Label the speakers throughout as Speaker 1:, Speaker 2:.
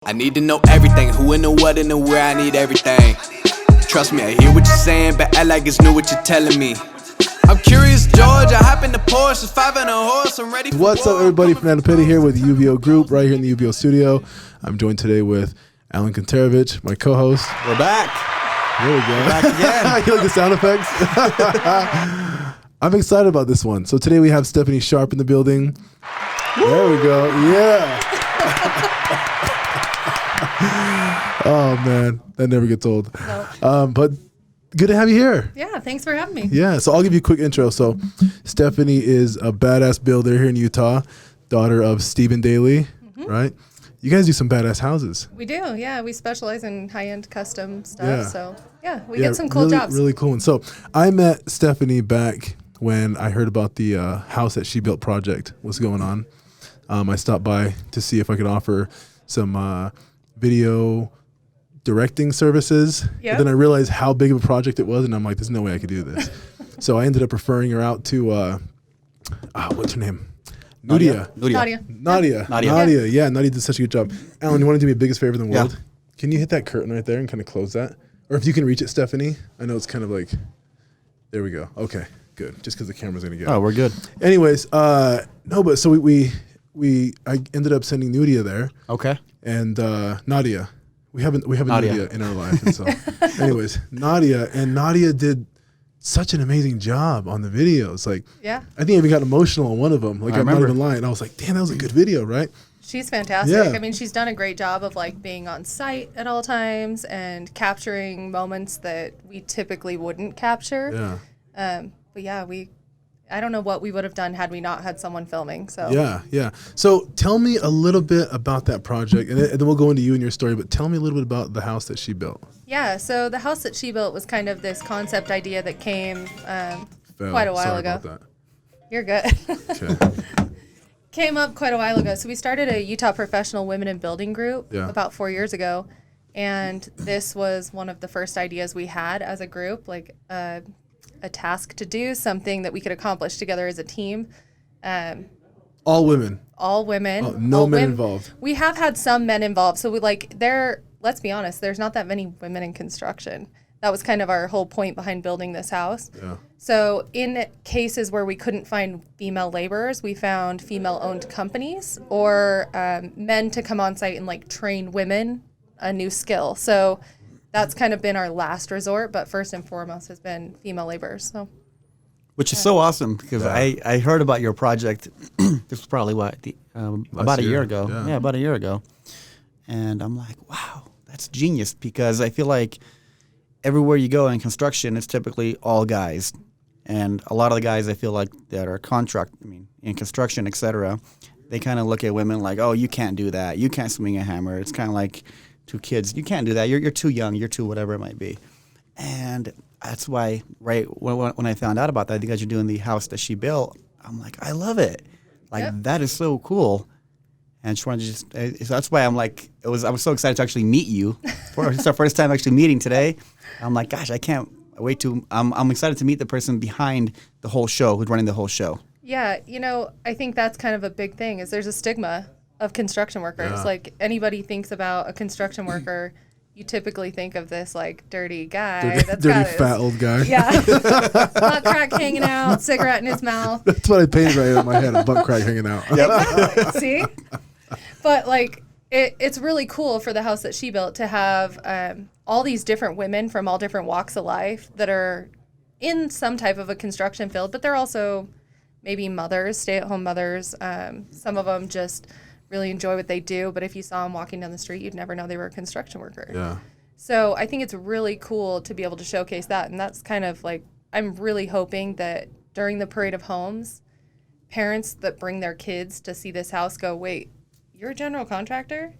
Speaker 1: I need to know everything, who and the what and the where, I need everything. Trust me, I hear what you're saying, but act like it's new what you're telling me. I'm curious, George, I hop in the Porsche, it's 5 and a horse, I'm ready for
Speaker 2: What's up, everybody? Fernando Petty here with UVO Group, right here in the UVO studio. I'm joined today with Alan Kontarovich, my co-host.
Speaker 3: We're back.
Speaker 2: There we go.
Speaker 3: We're back again.
Speaker 2: You like the sound effects? I'm excited about this one. So today we have Stephanie Sharp in the building. Woo! There we go. Yeah. Oh, man. That never gets old.
Speaker 4: Nope.
Speaker 2: But good to have you here.
Speaker 4: Yeah, thanks for having me.
Speaker 2: Yeah, so I'll give you a quick intro. So Stephanie is a badass builder here in Utah, daughter of Stephen Daly, right? You guys do some badass houses.
Speaker 4: We do, yeah. We specialize in high-end custom stuff.
Speaker 2: Yeah.
Speaker 4: So, yeah, we get some cool
Speaker 2: really,
Speaker 4: jobs.
Speaker 2: Really cool. And so I met Stephanie back when I heard about the house that she built project was going on. I stopped by to see if I could offer some video directing services.
Speaker 4: Yep.
Speaker 2: And then I realized how big of a project it was, and I'm like, there's no way I could do this. So I ended up referring her out to, what's her name? Nadia.
Speaker 4: Nadia.
Speaker 2: Yeah, Nadia did such a good job. Alan, you want to do me the biggest favor in the world?
Speaker 3: Yeah.
Speaker 2: Can you hit that curtain right there and kind of close that? Or if you can reach it, Stephanie. I know it's kind of like, there we go. Okay, good. Just because the camera's going to get
Speaker 3: Oh, we're good.
Speaker 2: Anyways, no, but so I ended up sending Nadia there.
Speaker 3: Okay.
Speaker 2: And Nadia. We have a
Speaker 3: Nadia.
Speaker 2: Nadia in our life. And so anyways, Nadia did such an amazing job on the videos. Like,
Speaker 4: Yeah.
Speaker 2: I think I even got emotional on one of them. Like, I'm not
Speaker 3: remember.
Speaker 2: even lying. I was like, damn, that was a good video, right?
Speaker 4: She's fantastic.
Speaker 2: Yeah.
Speaker 4: I mean, she's done a great job of, like, being on site at all times and capturing moments that we typically wouldn't capture.
Speaker 2: Yeah.
Speaker 4: But, yeah, I don't know what we would have done had we not had someone filming. So
Speaker 2: Yeah. So tell me a little bit about that project, and then we'll go into you and your story, but tell me a little bit about the house that she built.
Speaker 4: Yeah, so the house that she built was kind of this concept idea that came quite a while
Speaker 2: Sorry
Speaker 4: ago.
Speaker 2: about that.
Speaker 4: You're good.
Speaker 2: Okay.
Speaker 4: Came up quite a while ago. So we started a Utah Professional Women in Building group about 4 years ago. And this was one of the first ideas we had as a group, like a task to do, something that we could accomplish together as a team.
Speaker 2: All women.
Speaker 4: All women.
Speaker 2: Oh, no
Speaker 4: all
Speaker 2: men involved.
Speaker 4: We have had some men involved. So let's be honest, there's not that many women in construction. That was kind of our whole point behind building this house.
Speaker 2: Yeah.
Speaker 4: So in cases where we couldn't find female laborers, we found female-owned companies or men to come on site and like train women a new skill. So that's kind of been our last resort, but first and foremost has been female laborers. So,
Speaker 3: Which is so awesome because I heard about your project. This was probably about a year ago.
Speaker 2: Yeah.
Speaker 3: Yeah, about a year ago. And I'm like, wow, that's genius because I feel like everywhere you go in construction, it's typically all guys. And a lot of the guys I feel like that are in construction, et cetera, they kind of look at women like, oh, you can't do that. You can't swing a hammer. It's kind of like two kids. You can't do that. You're too young. You're too whatever it might be. And that's why, right, when I found out about that, you guys are doing the house that she built, I'm like, I love it. Like, that is so cool. And she wanted to so that's why I'm like, I was so excited to actually meet you. It's our first time actually meeting today. I'm like, gosh, I can't wait to, I'm excited to meet the person behind the whole show, who's running the whole show.
Speaker 4: yeah, I think that's kind of a big thing is there's a stigma of construction workers.
Speaker 2: Yeah.
Speaker 4: Like anybody thinks about a construction worker, you typically think of this like dirty guy.
Speaker 2: Dirty fat old guy.
Speaker 4: Yeah. Butt crack hanging out, cigarette in his mouth.
Speaker 2: That's what I painted right in my head, a butt crack hanging out.
Speaker 4: Exactly. See? But like it's really cool for the house that she built to have all these different women from all different walks of life that are in some type of a construction field, but they're also maybe mothers, stay-at-home mothers. Some of them just really enjoy what they do, but if you saw them walking down the street, you'd never know they were a construction worker.
Speaker 2: Yeah.
Speaker 4: So I think it's really cool to be able to showcase that, and that's kind of like, I'm really hoping that during the Parade of Homes, parents that bring their kids to see this house go, wait, you're a general contractor?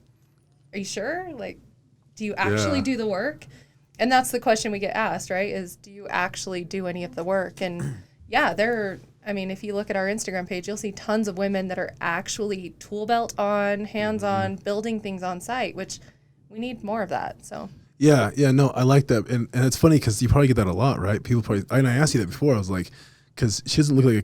Speaker 4: Are you sure? Like, do you actually do the work? And that's the question we get asked, right? Is do you actually do any of the work? And yeah, if you look at our Instagram page, you'll see tons of women that are actually tool belt on, hands on, building things on site, which we need more of that. So
Speaker 2: Yeah, no, I like that. And it's funny because you probably get that a lot, right? People probably, and I asked you that before. I was like, because she doesn't look like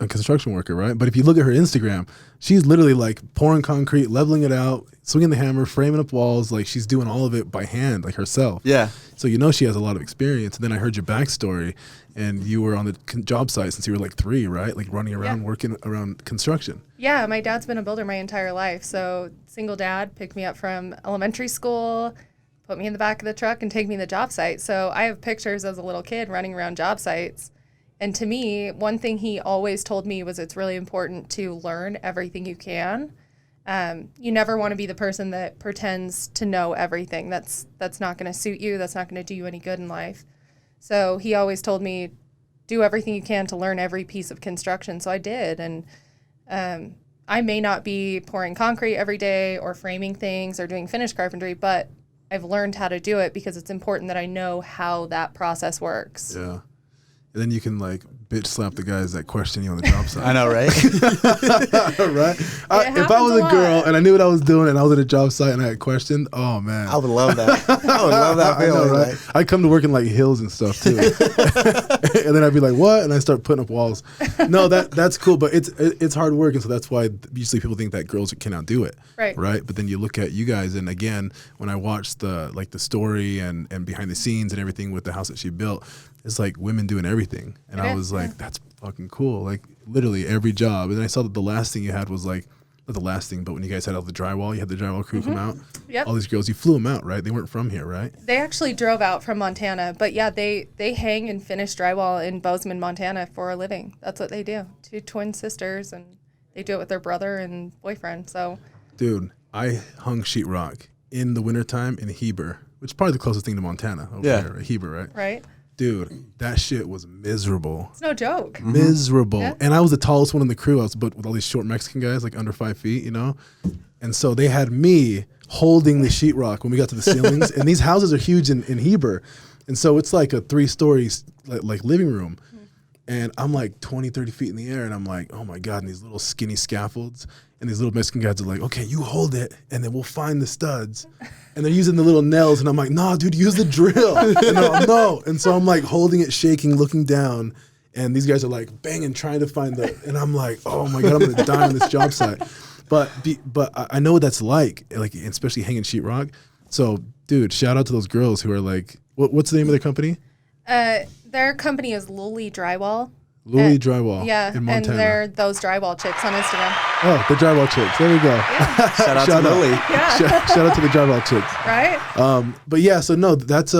Speaker 2: a construction worker, right? But if you look at her Instagram, she's literally like pouring concrete, leveling it out, swinging the hammer, framing up walls. Like she's doing all of it by hand, like herself.
Speaker 3: Yeah.
Speaker 2: So you know she has a lot of experience. And then I heard your backstory, and you were on the job site since you were like 3, right? Like running around, working around construction.
Speaker 4: Yeah, my dad's been a builder my entire life. So single dad picked me up from elementary school, put me in the back of the truck, and take me to the job site. So I have pictures as a little kid running around job sites. And to me, one thing he always told me was it's really important to learn everything you can. You never want to be the person that pretends to know everything. That's not going to suit you. That's not going to do you any good in life. So he always told me, do everything you can to learn every piece of construction. So I did. And I may not be pouring concrete every day or framing things or doing finished carpentry, but I've learned how to do it because it's important that I know how that process works.
Speaker 2: Yeah. And then you can like bitch slap the guys that question you on the job site.
Speaker 3: I know, right?
Speaker 2: Right? If I was a girl and I knew what I was doing and I was at a job site and I had questioned, oh man.
Speaker 3: I would love that. I would love that
Speaker 2: I know,
Speaker 3: feeling.
Speaker 2: right? I come to work in like hills and stuff too. And then I'd be like, what? And I start putting up walls. No, that's cool, but it's hard work. And so that's why usually people think that girls cannot do it.
Speaker 4: Right.
Speaker 2: Right. But then you look at you guys, and again, when I watched the story and behind the scenes and everything with the house that she built, it's like women doing everything. And I was like, that's fucking cool. Like literally every job. And then I saw that the last thing you had was like, not the last thing, but when you guys had all the drywall, you had the drywall crew come out.
Speaker 4: Yep.
Speaker 2: All these girls, you flew them out, right? They weren't from here, right?
Speaker 4: They actually drove out from Montana, but yeah, they hang and finish drywall in Bozeman, Montana for a living. That's what they do. 2 twin sisters, and they do it with their brother and boyfriend. So,
Speaker 2: dude, I hung sheetrock in the wintertime in Heber, which is probably the closest thing to Montana over here, right? Heber, right?
Speaker 4: Right.
Speaker 2: Dude, that shit was miserable.
Speaker 4: It's no joke.
Speaker 2: Miserable.
Speaker 4: Yeah.
Speaker 2: And I was the tallest one in the crew. I was but with all these short Mexican guys, like under 5 feet, you know? And so they had me holding the sheetrock when we got to the ceilings. And these houses are huge in Heber. And so it's like a 3-story like living room. And I'm like 20, 30 feet in the air. And I'm like, oh my God. And these little skinny scaffolds. And these little Mexican guys are like, okay, you hold it. And then we'll find the studs. And they're using the little nails. And I'm like, nah, dude, use the drill. And they're like, no. And so I'm like holding it, shaking, looking down. And these guys are like banging, trying to find and I'm like, oh my God, I'm going to die on this job site. But I know what that's like especially hanging sheetrock. So, dude, shout out to those girls who are like, what's the name of their company?
Speaker 4: Their company is Lully Drywall.
Speaker 2: Lully Drywall.
Speaker 4: Yeah,
Speaker 2: in Montana.
Speaker 4: and they're those drywall chicks on Instagram.
Speaker 2: Oh, the drywall chicks. There we go.
Speaker 4: Yeah.
Speaker 3: Shout out to Lily.
Speaker 4: Yeah.
Speaker 2: Shout out to the drywall chicks.
Speaker 4: Right?
Speaker 2: But yeah, so no, it's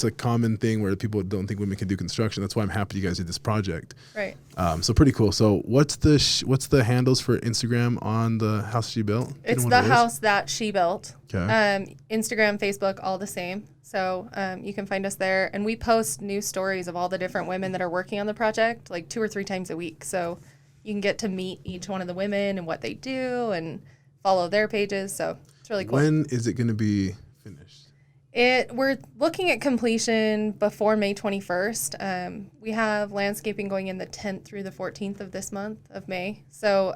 Speaker 2: a common thing where people don't think women can do construction. That's why I'm happy you guys did this project.
Speaker 4: Right.
Speaker 2: So pretty cool. So what's the handles for Instagram on the house she built?
Speaker 4: It's the house that she built.
Speaker 2: Okay.
Speaker 4: Instagram, Facebook, all the same. So you can find us there. And we post news stories of all the different women that are working on the project, like 2 or 3 times a week. So you can get to meet each one of the women and what they do and follow their pages. So it's really cool.
Speaker 2: When is it going to be finished?
Speaker 4: We're looking at completion before May 21st. We have landscaping going in the 10th through the 14th of this month of May. So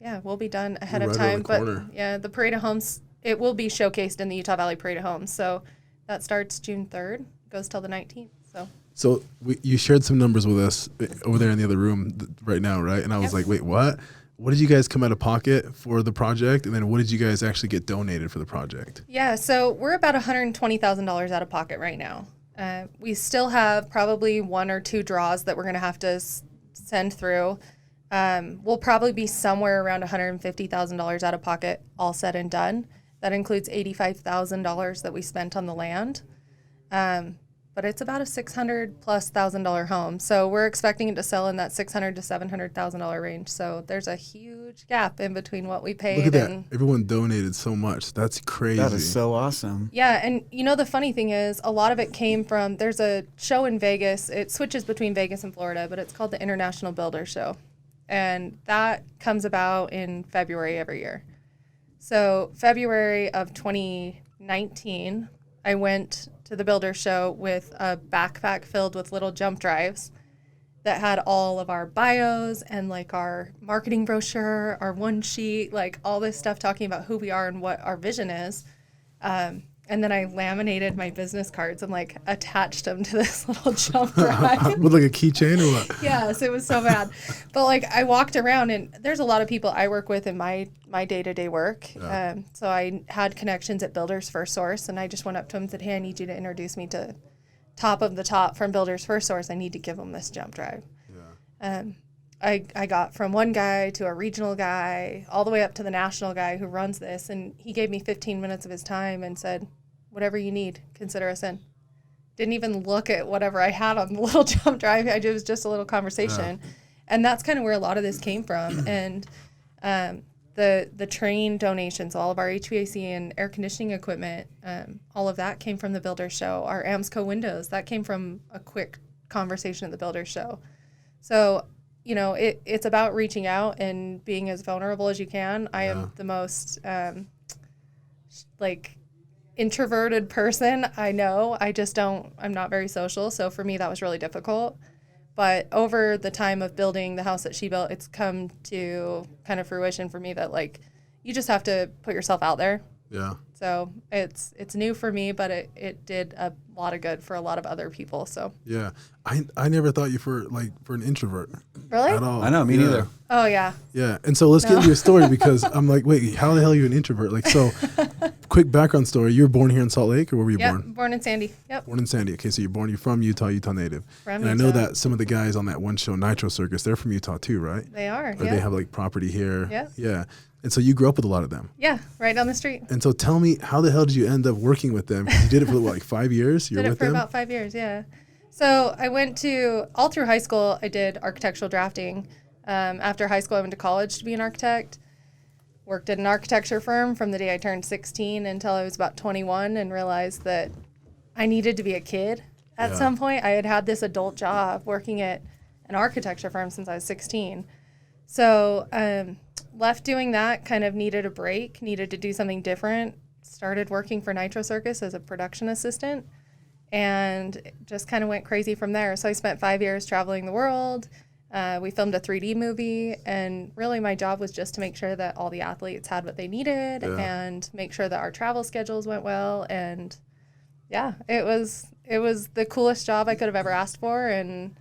Speaker 4: yeah, we'll be done ahead of time. But yeah, the Parade of Homes, it will be showcased in the Utah Valley Parade of Homes. So that starts June 3rd, goes till the 19th.
Speaker 2: So you shared some numbers with us over there in the other room right now, right? And I was like, wait, what? What did you guys come out of pocket for the project? And then what did you guys actually get donated for the project?
Speaker 4: Yeah, so we're about $120,000 out of pocket right now. We still have probably 1 or 2 draws that we're going to have to send through. We'll probably be somewhere around $150,000 out of pocket, all said and done. That includes $85,000 that we spent on the land. But it's about a $600,000+ home. So we're expecting it to sell in that $600,000 to $700,000 range. So there's a huge gap in between what we paid.
Speaker 2: Look at that. Everyone donated so much. That's crazy.
Speaker 3: That is so awesome.
Speaker 4: Yeah, and you know, the funny thing is a lot of it came from, there's a show in Vegas. It switches between Vegas and Florida, but it's called the International Builder Show. And that comes about in February every year. So February of 2019, I went to the Builder Show with a backpack filled with little jump drives that had all of our bios and like our marketing brochure, our one sheet, like all this stuff talking about who we are and what our vision is. And And then I laminated my business cards and like attached them to this little jump drive.
Speaker 2: With like a keychain or what?
Speaker 4: Yes, it was so bad. But like I walked around, and there's a lot of people I work with in my day-to-day work.
Speaker 2: Yeah.
Speaker 4: So I had connections at Builders First Source, and I just went up to them and said, hey, I need you to introduce me to top of the top from Builders First Source. I need to give them this jump drive. Yeah. I got from one guy to a regional guy all the way up to the national guy who runs this, and he gave me 15 minutes of his time and said, whatever you need, consider us in. Didn't even look at whatever I had on the little jump drive. It was just a little conversation. Yeah. And that's kind of where a lot of this came from. And the train donations, all of our HVAC and air conditioning equipment, all of that came from the Builders Show. Our Amsco windows, that came from a quick conversation at the Builders Show. So, you know, it's about reaching out and being as vulnerable as you can. I am the most, introverted person. I know. I'm not very social. So for me, that was really difficult. But over the time of building the house that she built, it's come to kind of fruition for me that like, you just have to put yourself out there.
Speaker 2: Yeah.
Speaker 4: So it's new for me, but it did a lot of good for a lot of other people. So
Speaker 2: yeah, I never thought you for an introvert.
Speaker 4: Really?
Speaker 2: At all.
Speaker 3: I know, me neither.
Speaker 4: Oh yeah.
Speaker 2: Yeah, and so let's get into your story because I'm like, wait, how the hell are you an introvert? Like, so quick background story. You were born here in Salt Lake, or where were you born?
Speaker 4: Born in Sandy. Yep.
Speaker 2: Born in Sandy. Okay, so you're from Utah native.
Speaker 4: From
Speaker 2: and
Speaker 4: Utah.
Speaker 2: I know that some of the guys on that one show, Nitro Circus, they're from Utah too, right?
Speaker 4: They are.
Speaker 2: Or they have like property here.
Speaker 4: Yeah.
Speaker 2: Yeah. And so you grew up with a lot of them.
Speaker 4: Yeah, right down the street.
Speaker 2: And so tell me, how the hell did you end up working with them? 'Cause you did it for what, like 5 years?
Speaker 4: Did it for about 5 years, yeah. So I went all through high school, I did architectural drafting. After high school, I went to college to be an architect. Worked at an architecture firm from the day I turned 16 until I was about 21 and realized that I needed to be a kid at some point. I had this adult job working at an architecture firm since I was 16. So left doing that, kind of needed a break, needed to do something different. Started working for Nitro Circus as a production assistant and just kind of went crazy from there. So I spent 5 years traveling the world. We filmed a 3D movie, and really my job was just to make sure that all the athletes had what they needed and make sure that our travel schedules went well. And yeah, it was the coolest job I could have ever asked for, and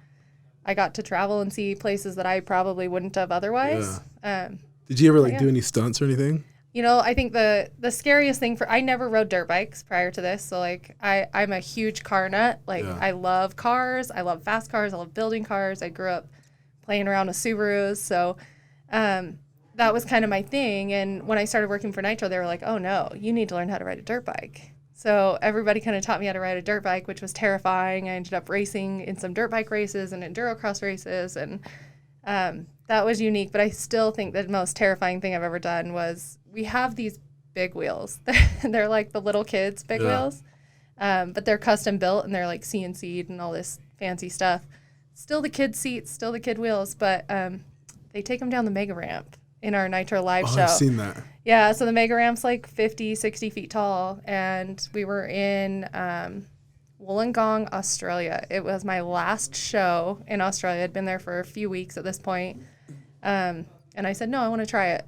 Speaker 4: I got to travel and see places that I probably wouldn't have otherwise.
Speaker 2: Yeah. Did you ever do any stunts or anything?
Speaker 4: You know, I think the scariest thing I never rode dirt bikes prior to this. So like I'm a huge car nut. I love cars. I love fast cars. I love building cars. I grew up playing around with Subarus. So that was kind of my thing. And when I started working for Nitro, they were like, oh no, you need to learn how to ride a dirt bike. So everybody kind of taught me how to ride a dirt bike, which was terrifying. I ended up racing in some dirt bike races and endurocross races. And that was unique. But I still think the most terrifying thing I've ever done was we have these big wheels. They're like the little kids' big wheels. But they're custom built and they're like CNC'd and all this fancy stuff. Still the kid seats, still the kid wheels, but they take them down the mega ramp in our Nitro live show.
Speaker 2: I've seen that.
Speaker 4: Yeah, so the mega ramp's like 50, 60 feet tall, and we were in Wollongong, Australia. It was my last show in Australia. I'd been there for a few weeks at this point, and I said, no, I want to try it.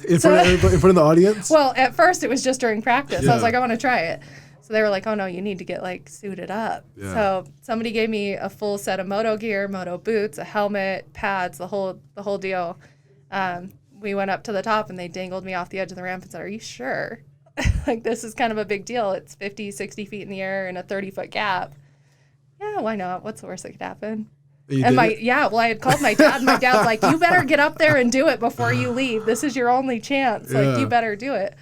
Speaker 2: in front of the audience?
Speaker 4: Well, at first it was just during practice. I was like, I want to try it. So they were like, oh, no, you need to get, like, suited up. Yeah. So somebody gave me a full set of moto gear, moto boots, a helmet, pads, the whole deal. We went up to the top, and they dangled me off the edge of the ramp and said, are you sure? Like, this is kind of a big deal. It's 50, 60 feet in the air and a 30-foot gap. Yeah, why not? What's the worst that could happen? I had called my dad, and my dad's like, you better get up there and do it before you leave. This is your only chance. Like, you better do it.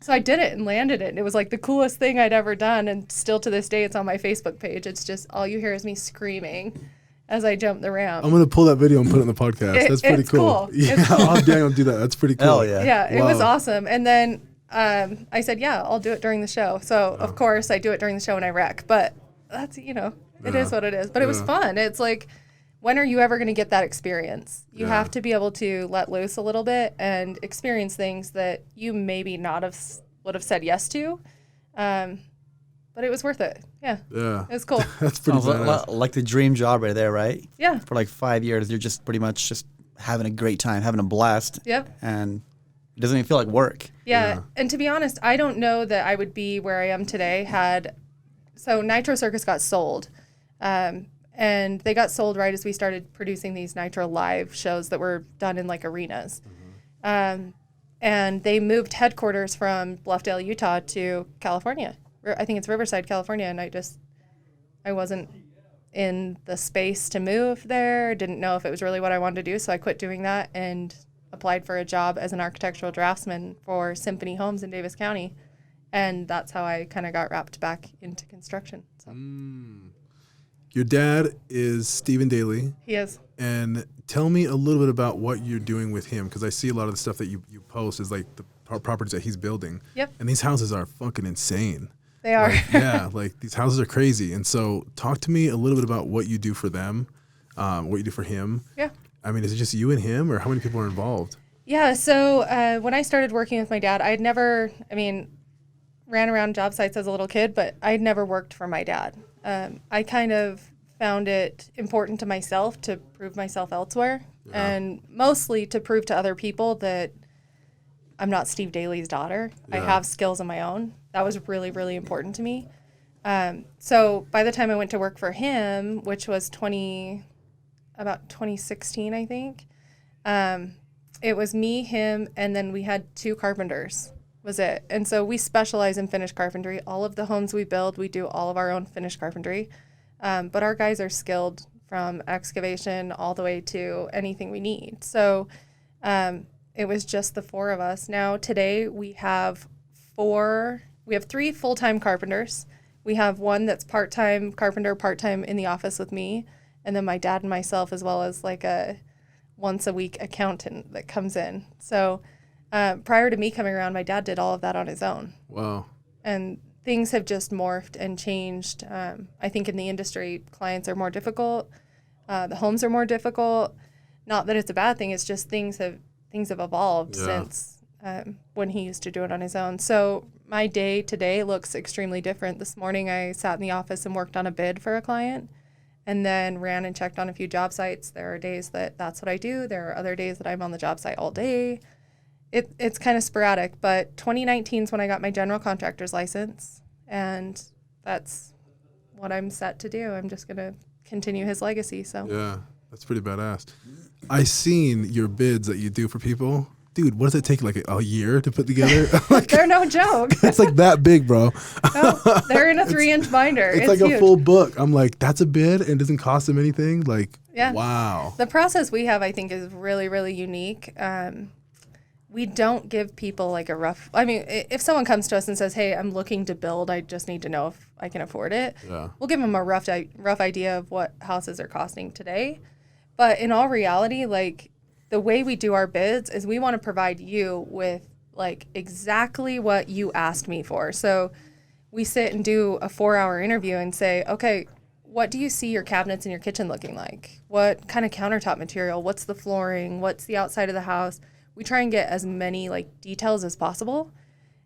Speaker 4: So I did it and landed it. And it was like the coolest thing I'd ever done. And still to this day, it's on my Facebook page. It's just all you hear is me screaming as I jump the ramp.
Speaker 2: I'm going to pull that video and put it in the podcast. That's pretty cool. Yeah, I'll do that. That's pretty cool.
Speaker 3: Hell yeah.
Speaker 4: Yeah, It was awesome. And then I said, yeah, I'll do it during the show. So, of course, I do it during the show and I wreck. But that's, it is what it is. But it was fun. It's like, when are you ever going to get that experience? You have to be able to let loose a little bit and experience things that you maybe would have said yes to. But it was worth it. Yeah. Yeah. It was cool.
Speaker 2: That's pretty badass.
Speaker 3: Like the dream job right there, right?
Speaker 4: Yeah.
Speaker 3: For like 5 years, you're just pretty much just having a great time, having a blast.
Speaker 4: Yep.
Speaker 3: And It doesn't even feel like work.
Speaker 4: Yeah. And to be honest, I don't know that I would be where I am today so Nitro Circus got sold. And they got sold right as we started producing these Nitro Live shows that were done in like arenas. And they moved headquarters from Bluffdale, Utah to California. I think it's Riverside, California. And I wasn't in the space to move there. Didn't know if it was really what I wanted to do. So I quit doing that and applied for a job as an architectural draftsman for Symphony Homes in Davis County. And that's how I kind of got wrapped back into construction. So.
Speaker 2: Your dad is Stephen Daly.
Speaker 4: He is.
Speaker 2: And tell me a little bit about what you're doing with him, because I see a lot of the stuff that you post is like the properties that he's building.
Speaker 4: Yep.
Speaker 2: And these houses are fucking insane.
Speaker 4: They are.
Speaker 2: Like these houses are crazy. And so talk to me a little bit about what you do for them, what you do for him.
Speaker 4: Yeah.
Speaker 2: I mean, is it just you and him, or how many people are involved?
Speaker 4: Yeah, so when I started working with my dad, ran around job sites as a little kid, but I'd never worked for my dad. I kind of found it important to myself to prove myself elsewhere, and mostly to prove to other people that I'm not Steve Daly's daughter. I have skills of my own. That was really, really important to me. So by the time I went to work for him, which was about 2016, I think, it was me, him, and then we had 2 carpenters. Was it. And so we specialize in finished carpentry. All of the homes we build, we do all of our own finished carpentry. But our guys are skilled from excavation all the way to anything we need. So it was just the 4 of us. Now today we have 3 full-time carpenters. We have 1 that's part-time carpenter, part-time in the office with me. And then my dad and myself, as well as like a once-a-week accountant that comes in. So prior to me coming around, my dad did all of that on his own.
Speaker 2: Wow.
Speaker 4: And things have just morphed and changed. I think in the industry, clients are more difficult. The homes are more difficult. Not that it's a bad thing. It's just things have evolved since when he used to do it on his own. So my day today looks extremely different. This morning I sat in the office and worked on a bid for a client, and then ran and checked on a few job sites. There are days that's what I do. There are other days that I'm on the job site all day. It's kind of sporadic, but 2019 is when I got my general contractor's license, and that's what I'm set to do. I'm just going to continue his legacy. So
Speaker 2: yeah, that's pretty badass. I seen your bids that you do for people. Dude, what does it take, like a year to put together?
Speaker 4: They're no joke.
Speaker 2: It's like that big, bro.
Speaker 4: No, they're in a 3-inch binder.
Speaker 2: It's like
Speaker 4: huge.
Speaker 2: a full book. I'm like, that's a bid and it doesn't cost them anything? Like, wow.
Speaker 4: The process we have, I think, is really, really unique. We don't give people like if someone comes to us and says, hey, I'm looking to build, I just need to know if I can afford it. Yeah. We'll give them a rough idea of what houses are costing today. But in all reality, like, the way we do our bids is we want to provide you with like exactly what you asked me for. So we sit and do a 4-hour interview and say, okay, what do you see your cabinets in your kitchen looking like? What kind of countertop material? What's the flooring? What's the outside of the house? We try and get as many like details as possible.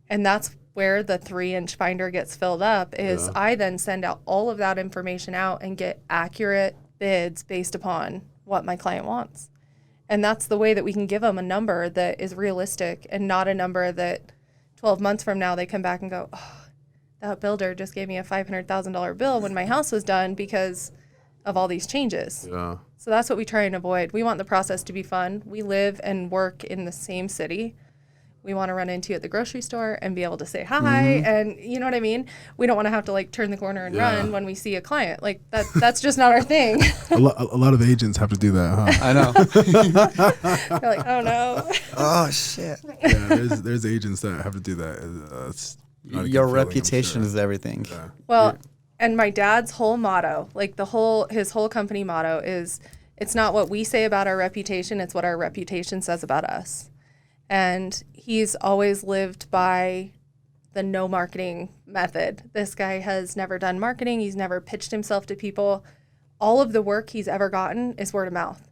Speaker 4: And that's where the 3-inch binder gets filled up is I then send out all of that information out and get accurate bids based upon what my client wants. And that's the way that we can give them a number that is realistic and not a number that 12 months from now they come back and go, oh, that builder just gave me a $500,000 bill when my house was done because of all these changes. Yeah. So that's what we try and avoid. We want the process to be fun. We live and work in the same city. We want to run into you at the grocery store and be able to say hi, and you know what I mean? We don't want to have to like turn the corner and run when we see a client. Like that's just not our thing.
Speaker 2: A lot of agents have to do that, huh?
Speaker 3: I know.
Speaker 4: You're like, oh no.
Speaker 3: Oh shit.
Speaker 2: Yeah, there's agents that have to do that.
Speaker 3: Your reputation is everything. Yeah.
Speaker 4: Well, and my dad's whole motto, like his whole company motto is, it's not what we say about our reputation, it's what our reputation says about us. And he's always lived by the no marketing method. This guy has never done marketing. He's never pitched himself to people. All of the work he's ever gotten is word of mouth.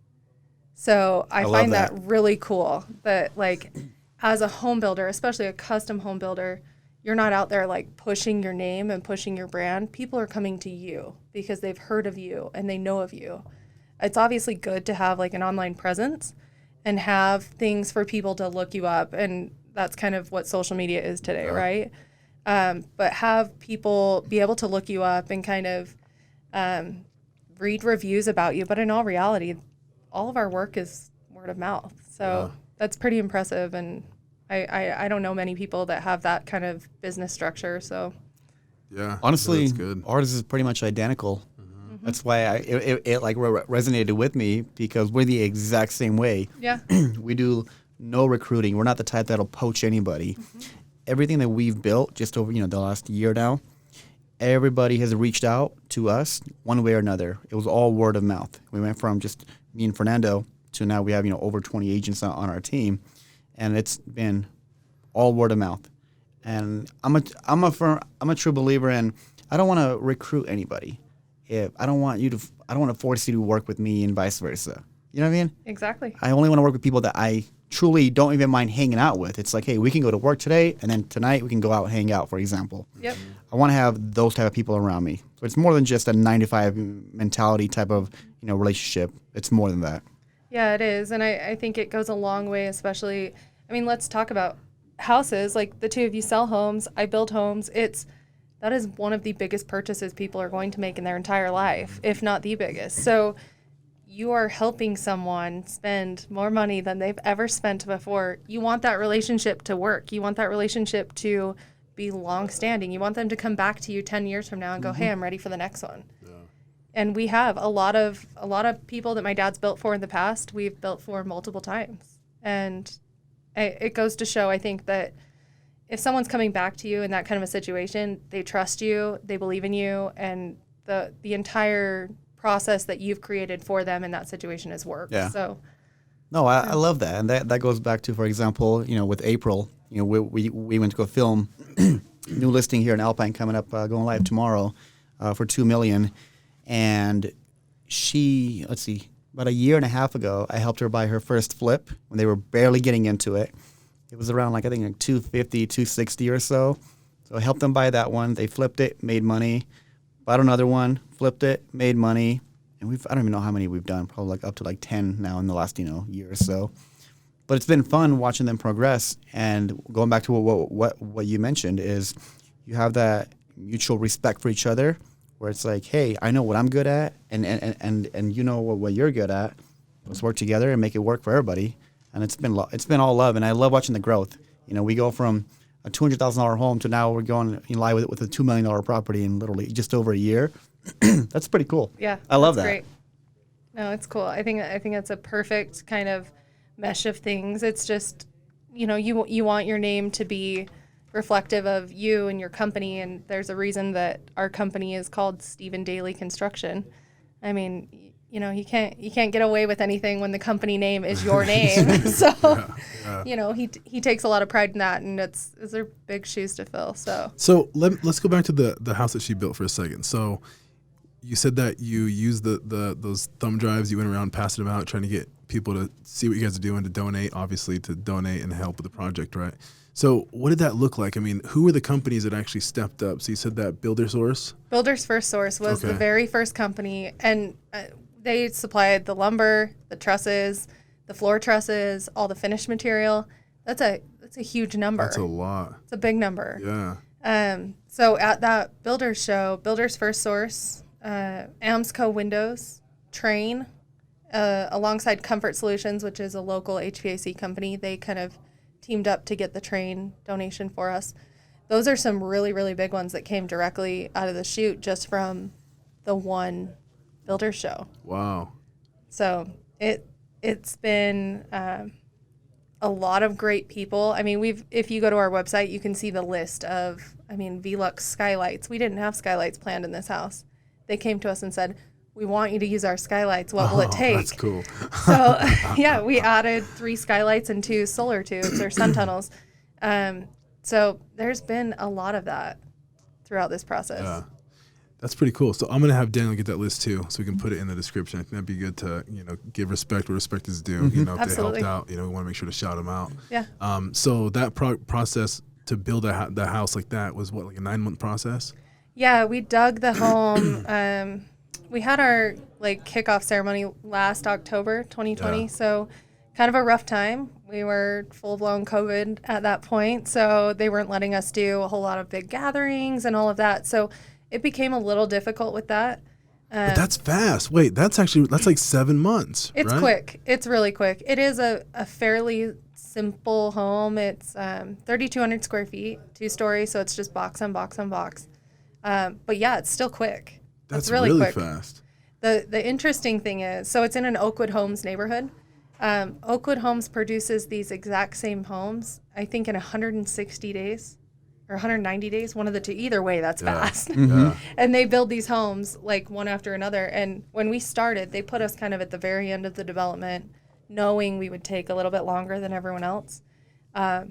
Speaker 4: So I find that really cool that like as a home builder, especially a custom home builder, you're not out there like pushing your name and pushing your brand. People are coming to you because they've heard of you and they know of you. It's obviously good to have like an online presence. and have things for people to look you up. And that's kind of what social media is today, right? But have people be able to look you up and kind of read reviews about you. But in all reality, all of our work is word of mouth. So that's pretty impressive. And I don't know many people that have that kind of business structure. So
Speaker 2: Yeah.
Speaker 3: Honestly,
Speaker 2: that's good.
Speaker 3: ours is pretty much identical. That's why it like resonated with me, because we're the exact same way.
Speaker 4: yeah.
Speaker 3: We do no recruiting. We're not the type that'll poach anybody. Everything that we've built just over the last year now, everybody has reached out to us one way or another. It was all word of mouth. We went from just me and Fernando to now we have over 20 agents on our team, and it's been all word of mouth. And I'm a true believer in, I don't want to recruit anybody. If I don't want to force you to work with me and vice versa. You know what I mean?
Speaker 4: Exactly.
Speaker 3: I only want to work with people that I truly don't even mind hanging out with. It's like, hey, we can go to work today, and then tonight we can go out and hang out, for example.
Speaker 4: Yep.
Speaker 3: I want to have those type of people around me. So it's more than just a 9-to-5 mentality type of relationship. It's more than that.
Speaker 4: Yeah, it is. And I think it goes a long way, especially, let's talk about houses. Like the two of you sell homes, I build homes. That is one of the biggest purchases people are going to make in their entire life, if not the biggest. So you are helping someone spend more money than they've ever spent before. You want that relationship to work. You want that relationship to be long-standing. You want them to come back to you 10 years from now and go, hey, I'm ready for the next one. Yeah. And we have a lot of people that my dad's built for in the past, we've built for multiple times. And it goes to show, I think, that if someone's coming back to you in that kind of a situation, they trust you, they believe in you, and the entire process that you've created for them in that situation has worked.
Speaker 3: Yeah.
Speaker 4: So,
Speaker 3: no, I love that, and that goes back to, for example, with April, we went to go film new listing here in Alpine coming up, going live tomorrow, for $2 million, and she, about a year and a half ago, I helped her buy her first flip when they were barely getting into it. It was around, I think, like 250, 260 or so. So I helped them buy that one. They flipped it, made money. Bought another one, flipped it, made money. And I don't even know how many we've done, probably up to 10 now in the last, year or so. But it's been fun watching them progress. And going back to what you mentioned is you have that mutual respect for each other, where it's like, hey, I know what I'm good at, and you know what you're good at. Let's work together and make it work for everybody. And it's been all love, and I love watching the growth. We go from a $200,000 home to now we're going live with a $2 million property in literally just over a year. That's pretty cool.
Speaker 4: Yeah,
Speaker 3: I love that.
Speaker 4: Great. No, it's cool. I think it's a perfect kind of mesh of things. It's just, you want your name to be reflective of you and your company, and there's a reason that our company is called Stephen Daly Construction. You can't get away with anything when the company name is your name. So, he takes a lot of pride in that, and it's their big shoes to fill. So
Speaker 2: let's go back to the house that she built for a second. So you said that you used those thumb drives. You went around passing them out, trying to get people to see what you guys are doing, to donate and help with the project, right? So what did that look like? Who were the companies that actually stepped up? So you said that Builder Source?
Speaker 4: Builders First Source was the very first company, and they supplied the lumber, the trusses, the floor trusses, all the finished material. That's a huge number.
Speaker 2: That's a lot.
Speaker 4: It's a big number.
Speaker 2: Yeah.
Speaker 4: So at that Builders show, Builders First Source, Amsco Windows, Train, alongside Comfort Solutions, which is a local HVAC company, they kind of teamed up to get the Train donation for us. Those are some really, really big ones that came directly out of the chute just from the one Builder show.
Speaker 2: Wow. So
Speaker 4: it's been a lot of great people. If you go to our website, you can see the list of, Velux skylights. We didn't have skylights planned in this house. They came to us and said, we want you to use our skylights. What will it take?
Speaker 2: That's cool.
Speaker 4: So, we added 3 skylights and 2 solar tubes or sun tunnels. So there's been a lot of that throughout this process.
Speaker 2: Yeah. That's pretty cool. So I'm going to have Daniel get that list too, so we can put it in the description. I think that'd be good to, give respect where respect is due.
Speaker 3: Mm-hmm.
Speaker 2: If
Speaker 4: Absolutely.
Speaker 2: they helped out, we want to make sure to shout them out.
Speaker 4: Yeah.
Speaker 2: So that process to build the house like that was what, like a 9-month process?
Speaker 4: Yeah, we dug the home. We had our kickoff ceremony last October 2020.
Speaker 2: Yeah.
Speaker 4: So kind of a rough time. We were full-blown COVID at that point, so they weren't letting us do a whole lot of big gatherings and all of that. So it became a little difficult with that.
Speaker 2: But that's fast. Wait, that's like 7 months.
Speaker 4: It's
Speaker 2: right?
Speaker 4: quick. It's really quick. It is a fairly simple home. It's 3,200 square feet, 2-story, so it's just box on box on box. But yeah, it's still quick.
Speaker 2: That's
Speaker 4: it's really quick.
Speaker 2: fast.
Speaker 4: The interesting thing is, so it's in an Oakwood Homes neighborhood. Oakwood Homes produces these exact same homes, I think, in 160 days or 190 days, one of the two. Either way, that's fast.
Speaker 2: Yeah.
Speaker 4: And they build these homes like one after another. And when we started, they put us kind of at the very end of the development, knowing we would take a little bit longer than everyone else. I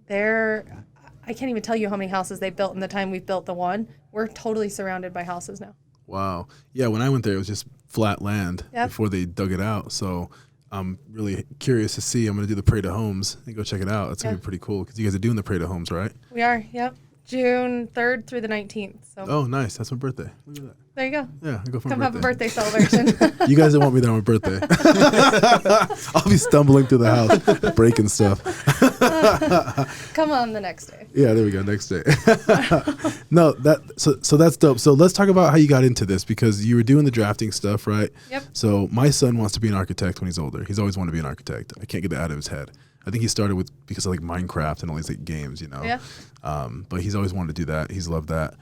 Speaker 4: can't even tell you how many houses they built in the time we've built the one. We're totally surrounded by houses now.
Speaker 2: Wow. Yeah, when I went there, it was just flat land
Speaker 4: Yep.
Speaker 2: before they dug it out. So I'm really curious to see. I'm going to do the Parade of Homes and go check it out. It's going to be pretty cool because you guys are doing the Parade of Homes, right?
Speaker 4: We are, yep. June 3rd through the 19th. So
Speaker 2: Oh, nice. That's my birthday. Look at that.
Speaker 4: there you go.
Speaker 2: Yeah, I go for
Speaker 4: Come
Speaker 2: my
Speaker 4: have a
Speaker 2: birthday.
Speaker 4: birthday celebration.
Speaker 2: You guys don't want me there on my birthday. I'll be stumbling through the house, breaking stuff.
Speaker 4: Come on the next day.
Speaker 2: Yeah, there we go. Next day. No, so that's dope. So let's talk about how you got into this because you were doing the drafting stuff, right?
Speaker 4: Yep.
Speaker 2: So my son wants to be an architect when he's older. He's always wanted to be an architect. I can't get that out of his head. I think he started because of like Minecraft and all these like games, you know.
Speaker 4: Yeah.
Speaker 2: But he's always wanted to do that. He's loved that.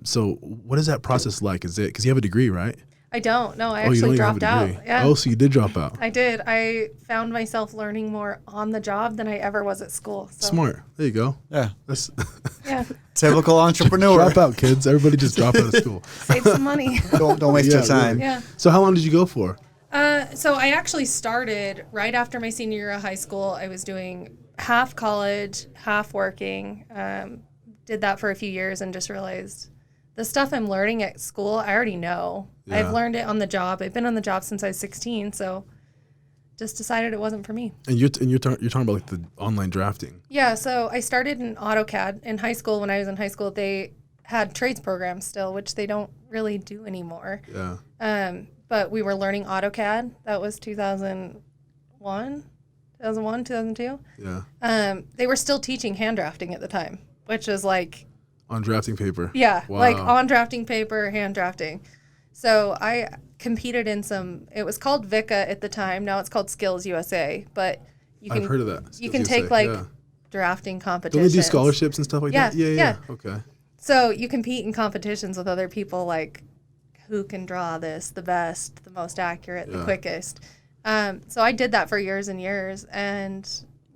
Speaker 2: So what is that process like? Is it because you have a degree, right?
Speaker 4: I don't. No, I
Speaker 2: You
Speaker 4: actually
Speaker 2: don't even
Speaker 4: dropped
Speaker 2: have a
Speaker 4: out.
Speaker 2: degree.
Speaker 4: Yeah.
Speaker 2: Oh, so you did drop out.
Speaker 4: I did. I found myself learning more on the job than I ever was at school. So,
Speaker 2: Smart. There you go.
Speaker 3: Yeah.
Speaker 2: That's
Speaker 4: yeah.
Speaker 3: Typical entrepreneur.
Speaker 2: drop out, kids. Everybody just drop out of school.
Speaker 4: Save some money.
Speaker 3: Don't waste your time.
Speaker 2: really.
Speaker 4: Yeah.
Speaker 2: So how long did you go for?
Speaker 4: So I actually started right after my senior year of high school. I was doing half college, half working. Did that for a few years and just realized the stuff I'm learning at school, I already know.
Speaker 2: Yeah.
Speaker 4: I've learned it on the job. I've been on the job since I was 16, so just decided it wasn't for me.
Speaker 2: And you're talking about like the online drafting.
Speaker 4: Yeah, so I started in AutoCAD in high school. When I was in high school, they had trades programs still, which they don't really do anymore.
Speaker 2: Yeah.
Speaker 4: But we were learning AutoCAD. That was 2001, 2002.
Speaker 2: Yeah.
Speaker 4: They were still teaching hand drafting at the time, which is like,
Speaker 2: On drafting paper.
Speaker 4: yeah,
Speaker 2: Wow.
Speaker 4: like on drafting paper, hand drafting. So I competed in some, it was called VICA at the time. Now it's called Skills USA, but you can,
Speaker 2: I've heard of that.
Speaker 4: you
Speaker 2: Skills
Speaker 4: can
Speaker 2: USA,
Speaker 4: take like
Speaker 2: yeah.
Speaker 4: drafting
Speaker 2: Don't
Speaker 4: competitions.
Speaker 2: they do scholarships and stuff like
Speaker 4: Yeah,
Speaker 2: that? Yeah.
Speaker 4: yeah.
Speaker 2: Okay.
Speaker 4: So you compete in competitions with other people, like who can draw this the best, the most accurate, the
Speaker 2: Yeah.
Speaker 4: quickest. So I did that for years and years and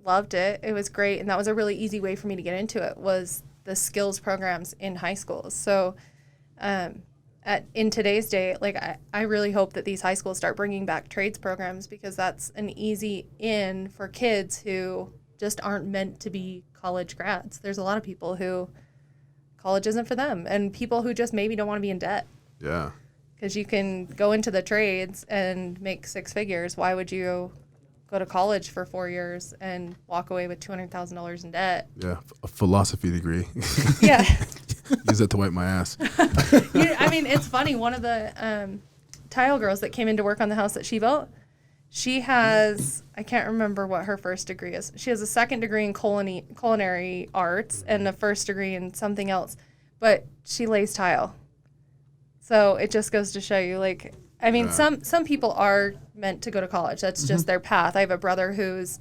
Speaker 4: loved it. It was great, and that was a really easy way for me to get into it, was the skills programs in high schools. So in today's day, like I really hope that these high schools start bringing back trades programs, because that's an easy in for kids who just aren't meant to be college grads. There's a lot of people who college isn't for them, and people who just maybe don't want to be in debt.
Speaker 2: Yeah.
Speaker 4: Because you can go into the trades and make 6 figures. Why would you go to college for 4 years and walk away with $200,000 in debt?
Speaker 2: Yeah. A philosophy degree.
Speaker 4: Yeah.
Speaker 2: Use that to wipe my ass.
Speaker 4: I mean, it's funny. One of the tile girls that came in to work on the house that she built, she has, I can't remember what her first degree is. She has a second degree in culinary arts and a first degree in something else, but she lays tile. So it just goes to show you, like, I mean,
Speaker 2: Yeah.
Speaker 4: some people are meant to go to college. That's just their path. I have a brother who's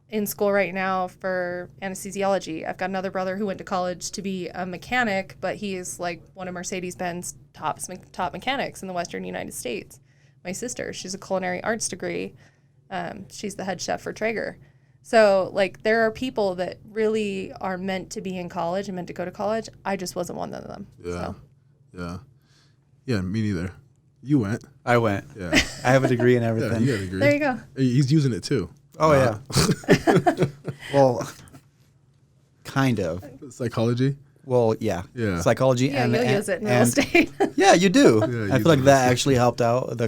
Speaker 4: in school right now for anesthesiology. I've got another brother who went to college to be a mechanic, but he's like one of Mercedes-Benz top mechanics in the Western United States. My sister, she's a culinary arts degree. She's the head chef for Traeger. So, like, there are people that really are meant to be in college and meant to go to college. I just wasn't one of them.
Speaker 2: Yeah.
Speaker 4: So.
Speaker 2: Yeah. Yeah, me neither. You went.
Speaker 3: I went.
Speaker 2: Yeah.
Speaker 3: I have a degree and
Speaker 2: Yeah,
Speaker 3: everything.
Speaker 2: you got a degree.
Speaker 4: There you go.
Speaker 2: He's using it too.
Speaker 3: Oh, yeah. Well, kind of.
Speaker 2: Psychology.
Speaker 3: Well, yeah.
Speaker 2: Yeah.
Speaker 3: Psychology
Speaker 4: Yeah,
Speaker 3: and
Speaker 4: you'll use it in real estate.
Speaker 3: Yeah, you do.
Speaker 2: Yeah,
Speaker 3: I
Speaker 2: use
Speaker 3: feel like
Speaker 2: it.
Speaker 3: that actually helped out. The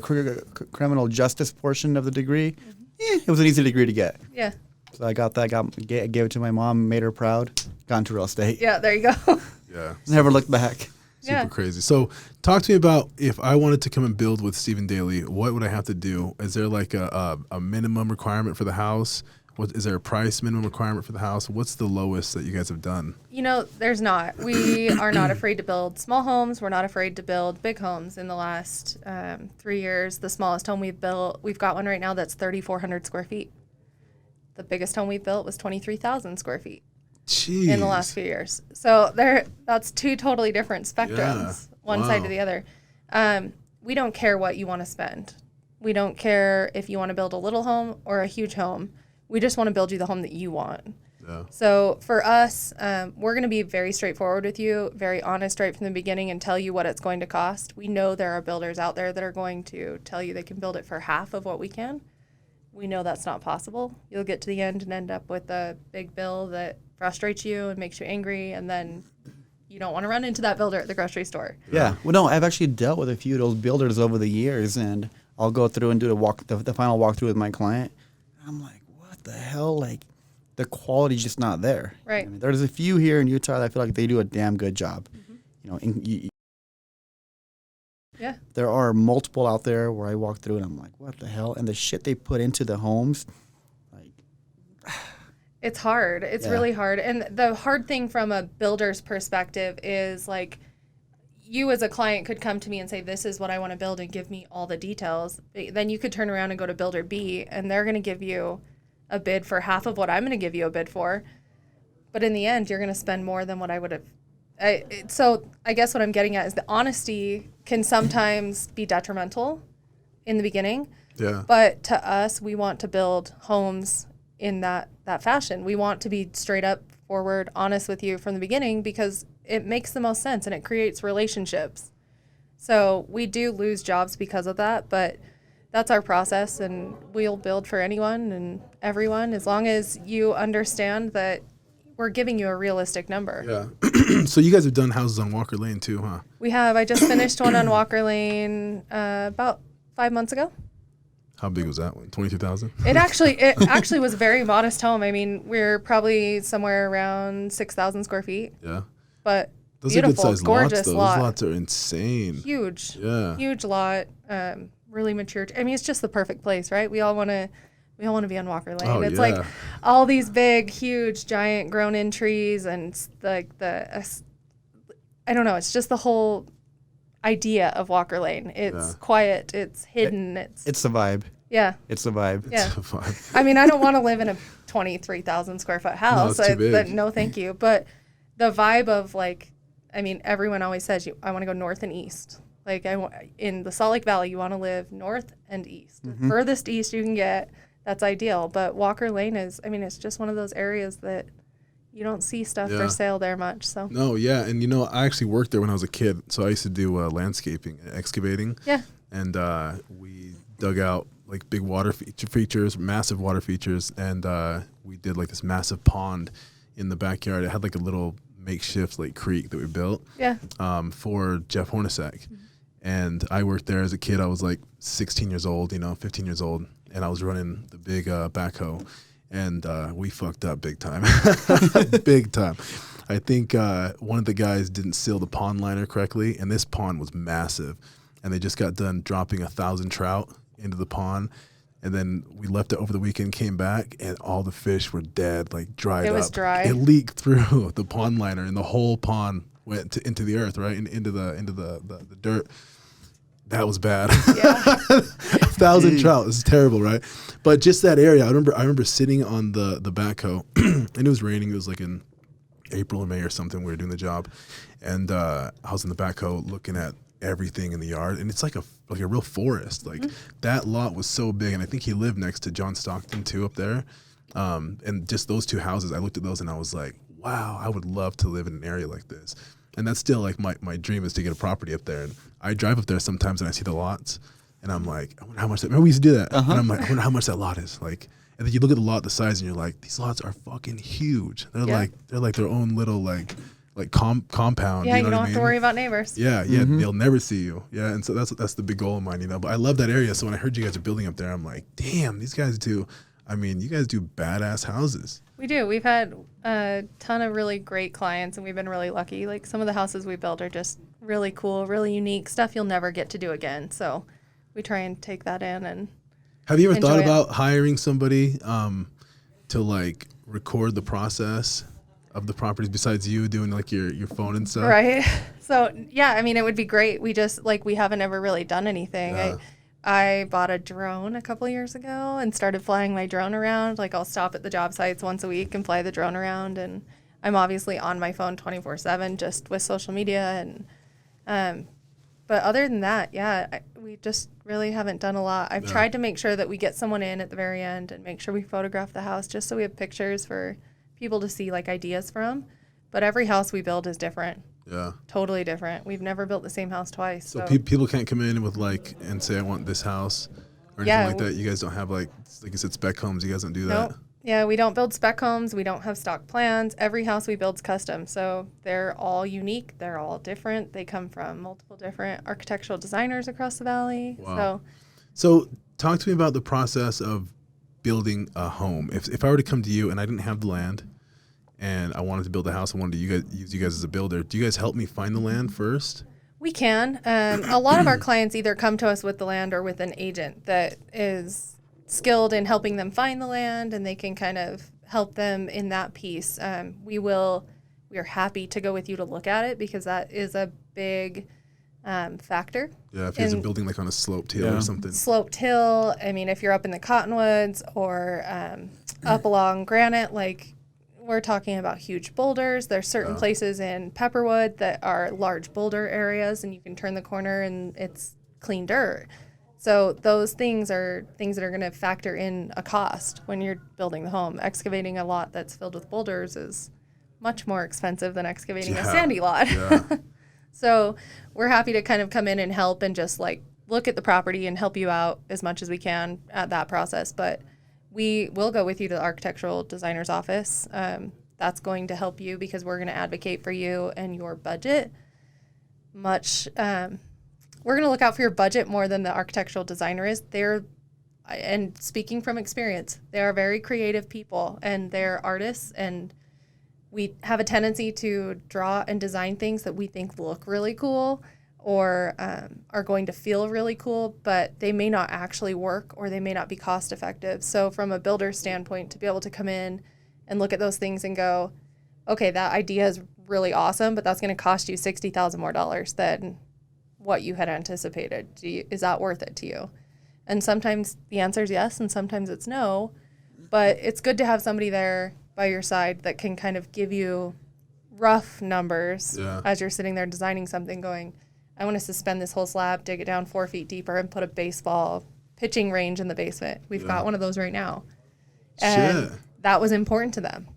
Speaker 3: criminal justice portion of the degree, it was an easy degree to get.
Speaker 4: Yeah.
Speaker 3: So I got that, gave it to my mom, made her proud, got into real estate.
Speaker 4: Yeah, there you go.
Speaker 2: Yeah.
Speaker 3: Never looked back.
Speaker 4: Yeah.
Speaker 2: Super crazy. So talk to me about if I wanted to come and build with Stephen Daly, what would I have to do? Is there like a minimum requirement for the house? Is there a price minimum requirement for the house? What's the lowest that you guys have done?
Speaker 4: There's not. We are not afraid to build small homes. We're not afraid to build big homes. In the last 3 years, the smallest home we've built, we've got one right now that's 3,400 square feet. The biggest home we've built was 23,000 square feet.
Speaker 2: Jeez.
Speaker 4: In the last few years. So that's two totally different spectrums, one side to the other. We don't care what you want to spend. We don't care if you want to build a little home or a huge home. We just want to build you the home that you want. Yeah. So for us, we're going to be very straightforward with you, very honest right from the beginning and tell you what it's going to cost. We know there are builders out there that are going to tell you they can build it for half of what we can. We know that's not possible. You'll get to the end and end up with a big bill that frustrates you and makes you angry, and then you don't want to run into that builder at the grocery store.
Speaker 3: Yeah. Well, no, I've actually dealt with a few of those builders over the years, and I'll go through and do the final walkthrough with my client. And I'm like, what the hell? Like, the quality's just not there.
Speaker 4: Right.
Speaker 3: I mean, there's a few here in Utah that I feel like they do a damn good job.
Speaker 4: Yeah.
Speaker 3: There are multiple out there where I walk through and I'm like, what the hell? And the shit they put into the homes, like...
Speaker 4: It's hard. It's really hard. And the hard thing from a builder's perspective is, like, you as a client could come to me and say, this is what I want to build and give me all the details. Then you could turn around and go to builder B, and they're going to give you a bid for half of what I'm going to give you a bid for. But in the end, you're going to spend more than what I would have. So I guess what I'm getting at is the honesty can sometimes be detrimental in the beginning.
Speaker 2: Yeah.
Speaker 4: But to us, we want to build homes in that fashion. We want to be straight up, forward, honest with you from the beginning because it makes the most sense and it creates relationships. So we do lose jobs because of that, but that's our process, and we'll build for anyone and everyone as long as you understand that we're giving you a realistic number.
Speaker 2: Yeah. So you guys have done houses on Walker Lane too, huh?
Speaker 4: We have. I just finished one on Walker Lane about 5 months ago.
Speaker 2: How big was that one? 22,000?
Speaker 4: It actually was a very modest home. I mean, we're probably somewhere around 6,000 square feet.
Speaker 2: Yeah.
Speaker 4: But
Speaker 2: those
Speaker 4: beautiful,
Speaker 2: are good sized
Speaker 4: gorgeous
Speaker 2: lots, though.
Speaker 4: lot.
Speaker 2: Those lots are insane.
Speaker 4: Huge.
Speaker 2: Yeah.
Speaker 4: Huge lot. Really mature. I mean, it's just the perfect place, right? We all want to be on Walker Lane.
Speaker 2: Oh,
Speaker 4: It's
Speaker 2: yeah.
Speaker 4: like all these big, huge, giant grown-in trees, and like I don't know. It's just the whole idea of Walker Lane. It's quiet. It's hidden. It's
Speaker 3: the vibe.
Speaker 4: Yeah.
Speaker 3: It's the vibe.
Speaker 4: Yeah.
Speaker 2: It's a vibe.
Speaker 4: I mean, I don't want to live in a 23,000 square foot house.
Speaker 2: No, it's too big.
Speaker 4: No, thank you. But the vibe of, like, I mean, everyone always says I want to go north and east. Like, in the Salt Lake Valley, you want to live north and east. The furthest east you can get, that's ideal. But Walker Lane is, I mean, it's just one of those areas that you don't see stuff for sale there much. So.
Speaker 2: No, yeah. And, I actually worked there when I was a kid. So I used to do landscaping, excavating.
Speaker 4: Yeah.
Speaker 2: And we dug out, like, big water features, massive water features. And we did, like, this massive pond in the backyard. It had, like, a little makeshift, like, creek that we built for Jeff Hornacek. And I worked there as a kid. I was like 16 years old, 15 years old, and I was running the big backhoe, and we fucked up big time. Big time. I think one of the guys didn't seal the pond liner correctly, and this pond was massive, and they just got done dropping 1,000 trout into the pond, and then we left it over the weekend, came back, and all the fish were dead, like dried up.
Speaker 4: It was dry.
Speaker 2: It leaked through the pond liner, and the whole pond went into the earth, right, and into the dirt. That was bad.
Speaker 4: Yeah.
Speaker 2: 1,000 trout. This is terrible, right? But just that area, I remember sitting on the backhoe, and it was raining. It was like in April or May or something. We were doing the job, and I was in the backhoe looking at everything in the yard, and it's like a real forest. Like that lot was so big, and I think he lived next to John Stockton too up there. And just those two houses, I looked at those and I was like, wow, I would love to live in an area like this. And that's still like my dream is to get a property up there. And I drive up there sometimes and I see the lots and I'm like, I wonder how much remember we used to do that. And I'm like, I wonder how much that lot is. Like, and then you look at the lot, the size, and you're like, these lots are fucking huge. They're like their own little like compound.
Speaker 4: Yeah,
Speaker 2: you know
Speaker 4: don't
Speaker 2: what
Speaker 4: have to worry about neighbors.
Speaker 2: Yeah, they'll never see you. Yeah, and so that's the big goal of mine, But I love that area. So when I heard you guys are building up there, I'm like, damn, these guys do I mean, you guys do badass houses.
Speaker 4: We do. We've had a ton of really great clients, and we've been really lucky. Like, some of the houses we build are just really cool, really unique stuff you'll never get to do again. So we try and take that in. And
Speaker 2: have you ever thought
Speaker 4: enjoy it.
Speaker 2: about hiring somebody to like record the process of the properties besides you doing like your phone and stuff?
Speaker 4: Right. So, yeah, I mean, it would be great. We just, like, we haven't ever really done anything.
Speaker 2: Yeah.
Speaker 4: I bought a drone a couple years ago and started flying my drone around. Like, I'll stop at the job sites once a week and fly the drone around. And I'm obviously on my phone 24/7 just with social media. And but other than that, yeah, we just really haven't done a lot. I've tried to make sure that we get someone in at the very end and make sure we photograph the house just so we have pictures for people to see, like, ideas from. But every house we build is different.
Speaker 2: Yeah.
Speaker 4: Totally different. We've never built the same house twice.
Speaker 2: So people can't come in with like and say I want this house or anything like that. You guys don't have like you said spec homes. You guys don't do that.
Speaker 4: Nope. Yeah, we don't build spec homes. We don't have stock plans. Every house we build is custom. So they're all unique. They're all different. They come from multiple different architectural designers across the valley.
Speaker 2: Wow. So talk to me about the process of building a home. If I were to come to you and I didn't have the land and I wanted to build a house, I wanted to use you guys as a builder, do you guys help me find the land first?
Speaker 4: We can. A lot of our clients either come to us with the land or with an agent that is skilled in helping them find the land, and they can kind of help them in that piece. We are happy to go with you to look at it because that is a big factor.
Speaker 2: Yeah, if you guys are building like on a sloped hill or something.
Speaker 4: Sloped hill. I mean, if you're up in the Cottonwoods or up along Granite, like, we're talking about huge boulders. There's certain places in Pepperwood that are large boulder areas, and you can turn the corner and it's clean dirt. So those things are things that are going to factor in a cost when you're building the home. Excavating a lot that's filled with boulders is much more expensive than excavating a sandy lot.
Speaker 2: Yeah.
Speaker 4: So we're happy to kind of come in and help and just like look at the property and help you out as much as we can at that process. But we will go with you to the architectural designer's office. That's going to help you because we're going to advocate for you and your budget we're going to look out for your budget more than the architectural designer is. And speaking from experience, they are very creative people and they're artists, and we have a tendency to draw and design things that we think look really cool or are going to feel really cool, but they may not actually work or they may not be cost effective. So from a builder standpoint, to be able to come in and look at those things and go, okay, that idea is really awesome, but that's going to cost you $60,000 more than what you had anticipated. Is that worth it to you? And sometimes the answer is yes, and sometimes it's no. But it's good to have somebody there by your side that can kind of give you rough numbers as you're sitting there designing something going, I want to suspend this whole slab, dig it down 4 feet deeper, and put a baseball pitching range in the basement. We've got one of those right now. And that was important to them.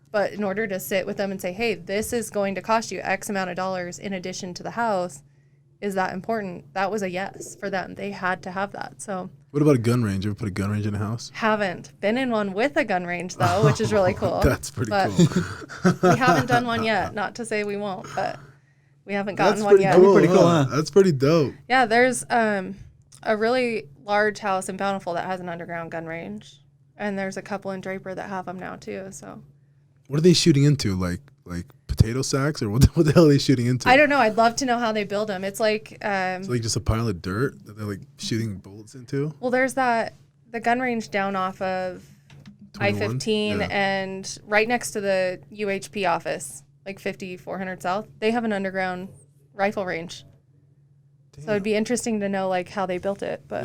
Speaker 4: But in order to sit with them and say, hey, this is going to cost you X amount of dollars in addition to the house, is that important? That was a yes for them. They had to have that. So
Speaker 2: what about a gun range? You ever put a gun range in a house?
Speaker 4: Haven't. Been in one with a gun range, though, which is really cool.
Speaker 2: That's pretty cool.
Speaker 4: We haven't done one yet. Not to say we won't, but we haven't gotten one yet.
Speaker 2: Cool.
Speaker 3: Pretty cool, huh?
Speaker 2: That's pretty dope.
Speaker 4: Yeah, there's a really large house in Bountiful that has an underground gun range. And there's a couple in Draper that have them now, too. So,
Speaker 2: what are they shooting into? Like potato sacks, or what the hell are they shooting into?
Speaker 4: I don't know. I'd love to know how they build them. It's like
Speaker 2: it's like just a pile of dirt that they're like shooting bullets into.
Speaker 4: Well, there's the gun range down off of
Speaker 2: 21?
Speaker 4: I-15 and right next to the UHP office, like 5400 South. They have an underground rifle range. Damn. So it'd be interesting to know like how they built it. But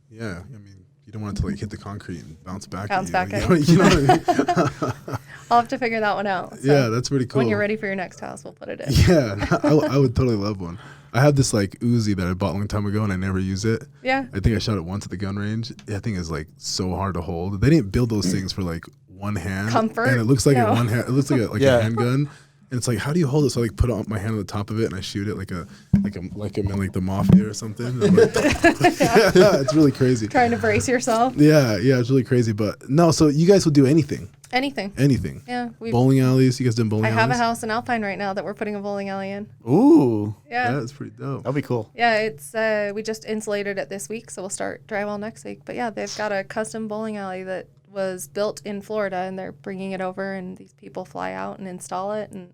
Speaker 2: yeah. I mean, you don't want it to like hit the concrete and bounce back.
Speaker 4: At
Speaker 2: you. You know what I mean?
Speaker 4: I'll have to figure that one out. So
Speaker 2: yeah, that's pretty cool.
Speaker 4: When you're ready for your next house, we'll put it in.
Speaker 2: Yeah, I would totally love one. I have this like Uzi that I bought a long time ago and I never use it.
Speaker 4: Yeah.
Speaker 2: I think I shot it once at the gun range. That thing is like so hard to hold. They didn't build those things for like one hand.
Speaker 4: Comfort.
Speaker 2: And it looks like a one hand. It looks like a handgun. And it's like, how do you hold it? So I like put my hand on the top of it and I shoot it like I'm in like the mafia or something. I'm like, yeah, it's really crazy.
Speaker 4: Trying to brace yourself.
Speaker 2: Yeah, it's really crazy. But no, so you guys will do anything.
Speaker 4: Anything. Yeah.
Speaker 2: Bowling alleys. You guys done bowling alleys?
Speaker 4: I have a house in Alpine right now that we're putting a bowling alley in.
Speaker 3: Ooh.
Speaker 4: Yeah.
Speaker 2: That's pretty dope.
Speaker 3: That'll be cool.
Speaker 4: Yeah, it's we just insulated it this week, so we'll start drywall next week. But yeah, they've got a custom bowling alley that was built in Florida, and they're bringing it over, and these people fly out and install it and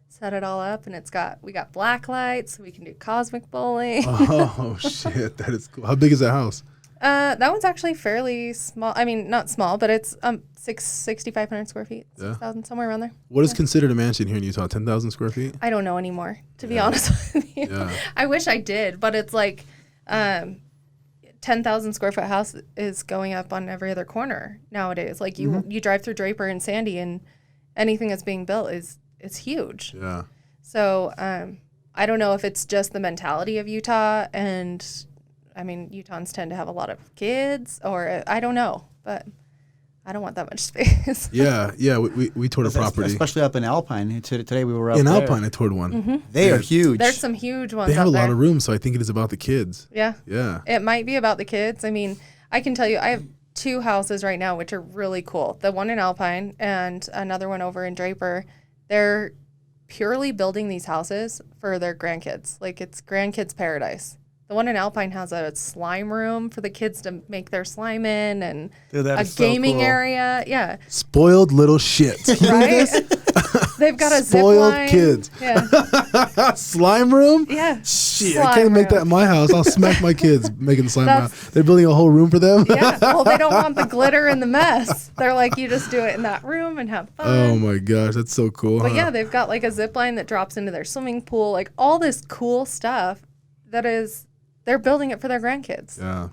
Speaker 4: set it all up, and we got black lights, so we can do cosmic bowling.
Speaker 2: Oh shit, that is cool. How big is that house?
Speaker 4: That one's actually fairly small. I mean, not small, but it's 6,500 square feet, 6,000, somewhere around there.
Speaker 2: What is considered a mansion here in Utah? 10,000 square feet?
Speaker 4: I don't know anymore, to be honest with you.
Speaker 2: Yeah.
Speaker 4: I wish I did, but it's like 10,000 square foot house is going up on every other corner nowadays. Like you drive through Draper and Sandy, and anything that's being built it's huge.
Speaker 2: Yeah.
Speaker 4: So I don't know if it's just the mentality of Utah, and I mean, Utahns tend to have a lot of kids, or I don't know, but I don't want that much space.
Speaker 2: Yeah. We toured a property.
Speaker 3: Especially up in Alpine. Today we were up
Speaker 2: in
Speaker 3: there.
Speaker 2: Alpine, I toured one.
Speaker 4: Mm-hmm.
Speaker 3: They are huge.
Speaker 4: There's some huge ones
Speaker 2: They have
Speaker 4: out
Speaker 2: a lot
Speaker 4: there.
Speaker 2: of room, so I think it is about the kids.
Speaker 4: Yeah.
Speaker 2: Yeah.
Speaker 4: It might be about the kids. I mean, I can tell you, I have 2 houses right now, which are really cool. The one in Alpine and another one over in Draper. They're purely building these houses for their grandkids. Like, it's grandkids' paradise. The one in Alpine has a slime room for the kids to make their slime in, and
Speaker 3: Dude, that
Speaker 4: a
Speaker 3: is so
Speaker 4: gaming
Speaker 3: cool.
Speaker 4: area. Yeah.
Speaker 2: Spoiled little shits.
Speaker 4: Right? They've got a zip
Speaker 2: Spoiled
Speaker 4: line.
Speaker 2: kids.
Speaker 4: Yeah.
Speaker 2: Slime room?
Speaker 4: Yeah.
Speaker 2: Shit, I
Speaker 4: Slime
Speaker 2: can't make that
Speaker 4: room.
Speaker 2: in my house. I'll smack my kids making the slime
Speaker 4: That's-
Speaker 2: house. They're building a whole room for them?
Speaker 4: Yeah. Well, they don't want the glitter and the mess. They're like, you just do it in that room and have fun.
Speaker 2: Oh my gosh, that's so cool.
Speaker 4: But
Speaker 2: huh?
Speaker 4: yeah, they've got like a zip line that drops into their swimming pool, like all this cool stuff they're building it for their grandkids.
Speaker 2: Yeah.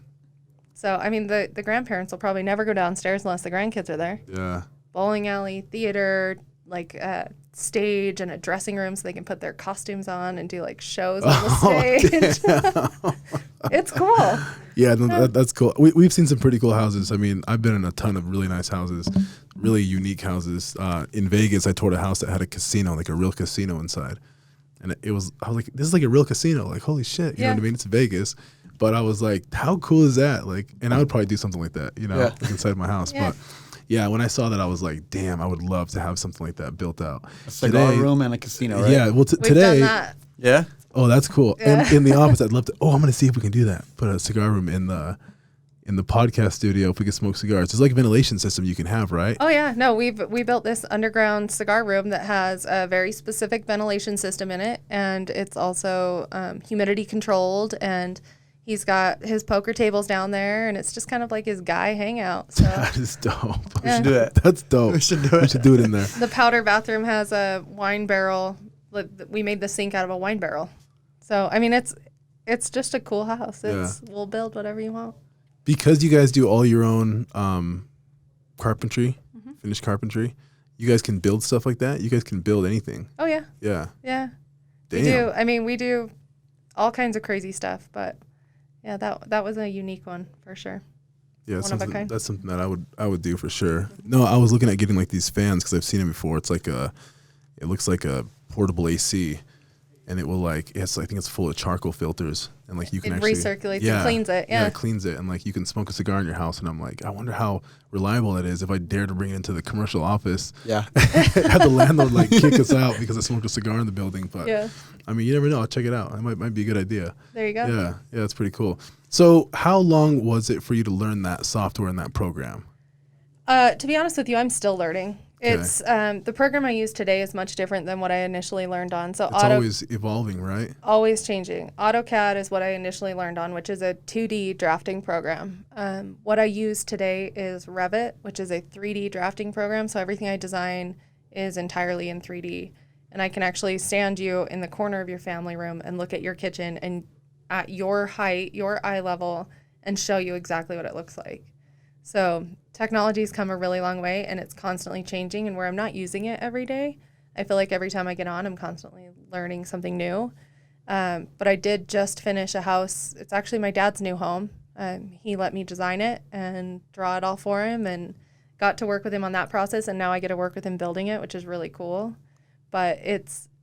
Speaker 4: So, I mean, the grandparents will probably never go downstairs unless the grandkids are there.
Speaker 2: Yeah.
Speaker 4: Bowling alley, theater, like a stage and a dressing room so they can put their costumes on and do like shows on the stage. It's cool.
Speaker 2: Yeah, no, that's cool. We've seen some pretty cool houses. I mean, I've been in a ton of really nice houses, really unique houses. In Vegas, I toured a house that had a casino, like a real casino inside. And I was like, this is like a real casino. Like, holy shit. You know what I mean? It's Vegas. But I was like, how cool is that? Like, and I would probably do something like that, like inside my house.
Speaker 4: Yeah.
Speaker 2: But yeah, when I saw that, I was like, damn, I would love to have something like that built out.
Speaker 3: A cigar room and a casino, right?
Speaker 2: Yeah, well,
Speaker 4: We've
Speaker 2: today.
Speaker 4: done that.
Speaker 3: Yeah?
Speaker 2: Oh, that's cool.
Speaker 4: Yeah.
Speaker 2: And in the office, I'd love to. Oh, I'm going to see if we can do that. Put a cigar room in the podcast studio if we can smoke cigars. There's like a ventilation system you can have, right?
Speaker 4: Oh yeah, no, we built this underground cigar room that has a very specific ventilation system in it, and it's also humidity controlled, and he's got his poker tables down there, and it's just kind of like his guy hangout. So
Speaker 2: That is dope.
Speaker 3: We should do it.
Speaker 2: That's dope.
Speaker 3: We should do it.
Speaker 2: We should do it in there.
Speaker 4: the powder bathroom has a wine barrel. We made the sink out of a wine barrel. So I mean, it's just a cool house. We'll build whatever you want.
Speaker 2: Because you guys do all your own carpentry, finished carpentry, you guys can build stuff like that? You guys can build anything.
Speaker 4: Oh yeah,
Speaker 2: Yeah.
Speaker 4: yeah.
Speaker 2: Damn.
Speaker 4: We do. I mean, we do all kinds of crazy stuff, but yeah, that was a unique one for sure.
Speaker 2: Yeah,
Speaker 4: One of a kind.
Speaker 2: that's something that I would do for sure. No, I was looking at getting like these fans because I've seen it before. It's like it looks like a portable AC, and it will I think it's full of charcoal filters, and like you can
Speaker 4: It
Speaker 2: actually
Speaker 4: recirculates and cleans it. Yeah.
Speaker 2: it cleans it, and like you can smoke a cigar in your house. And I'm like, I wonder how reliable that is if I dare to bring it into the commercial office.
Speaker 3: Yeah.
Speaker 2: Have the landlord like kick us out because I smoked a cigar in the building. But
Speaker 4: Yeah.
Speaker 2: I mean, you never know. I'll check it out. It might be a good idea.
Speaker 4: There you go.
Speaker 2: Yeah, that's pretty cool. So how long was it for you to learn that software and that program?
Speaker 4: To be honest with you, I'm still learning. It's the program I use today is much different than what I initially learned on. So
Speaker 2: It's always evolving, right?
Speaker 4: always changing. AutoCAD is what I initially learned on, which is a 2D drafting program. What I use today is Revit, which is a 3D drafting program. So everything I design is entirely in 3D. And I can actually stand you in the corner of your family room and look at your kitchen and at your height, your eye level, and show you exactly what it looks like. So technology's come a really long way, and it's constantly changing. And where I'm not using it every day, I feel like every time I get on, I'm constantly learning something new. But I did just finish a house. It's actually my dad's new home. He let me design it and draw it all for him, and got to work with him on that process. And now I get to work with him building it, which is really cool. But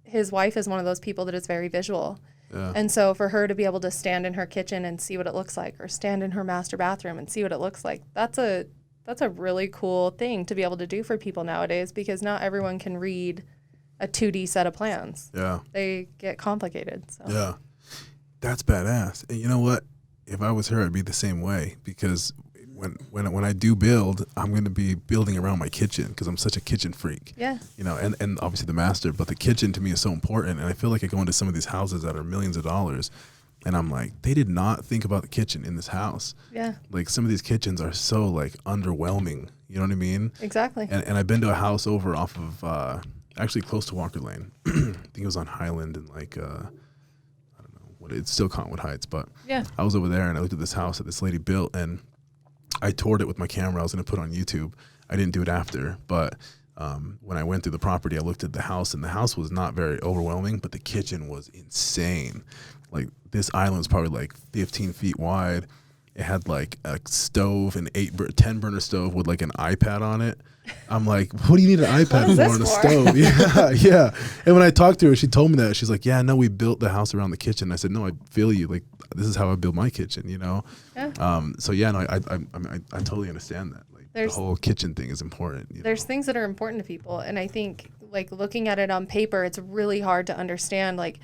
Speaker 4: his wife is one of those people that is very visual.
Speaker 2: Yeah.
Speaker 4: And so for her to be able to stand in her kitchen and see what it looks like, or stand in her master bathroom and see what it looks like, that's a really cool thing to be able to do for people nowadays, because not everyone can read a 2D set of plans.
Speaker 2: Yeah.
Speaker 4: They get complicated. So.
Speaker 2: Yeah. That's badass. And you know what? If I was her, I'd be the same way, because when I do build, I'm going to be building around my kitchen because I'm such a kitchen freak.
Speaker 4: Yeah.
Speaker 2: You know, and obviously the master, but the kitchen to me is so important. And I feel like I go into some of these houses that are millions of dollars, and I'm like, they did not think about the kitchen in this house.
Speaker 4: Yeah.
Speaker 2: Like some of these kitchens are so like underwhelming. You know what I mean?
Speaker 4: Exactly.
Speaker 2: And I've been to a house over off of actually close to Walker Lane. I think it was on Highland and like I don't know what it's still Cottonwood Heights, but
Speaker 4: Yeah.
Speaker 2: I was over there and I looked at this house that this lady built, and I toured it with my camera. I was going to put it on YouTube. I didn't do it after, but when I went through the property, I looked at the house, and the house was not very overwhelming, but the kitchen was insane. Like this island was probably like 15 feet wide. It had like a stove, an 10 burner stove with like an iPad on it. I'm like, what do you need an iPad
Speaker 4: is
Speaker 2: for
Speaker 4: this
Speaker 2: on a
Speaker 4: for?
Speaker 2: stove? Yeah, yeah. And when I talked to her, she told me that. She's like, yeah, no, we built the house around the kitchen. I said, no, I feel you. Like, this is how I build my kitchen, you know?
Speaker 4: Yeah.
Speaker 2: So yeah, no, I totally understand that. Like the whole kitchen thing is important.
Speaker 4: There's things that are important to people. And I think like looking at it on paper, it's really hard to understand like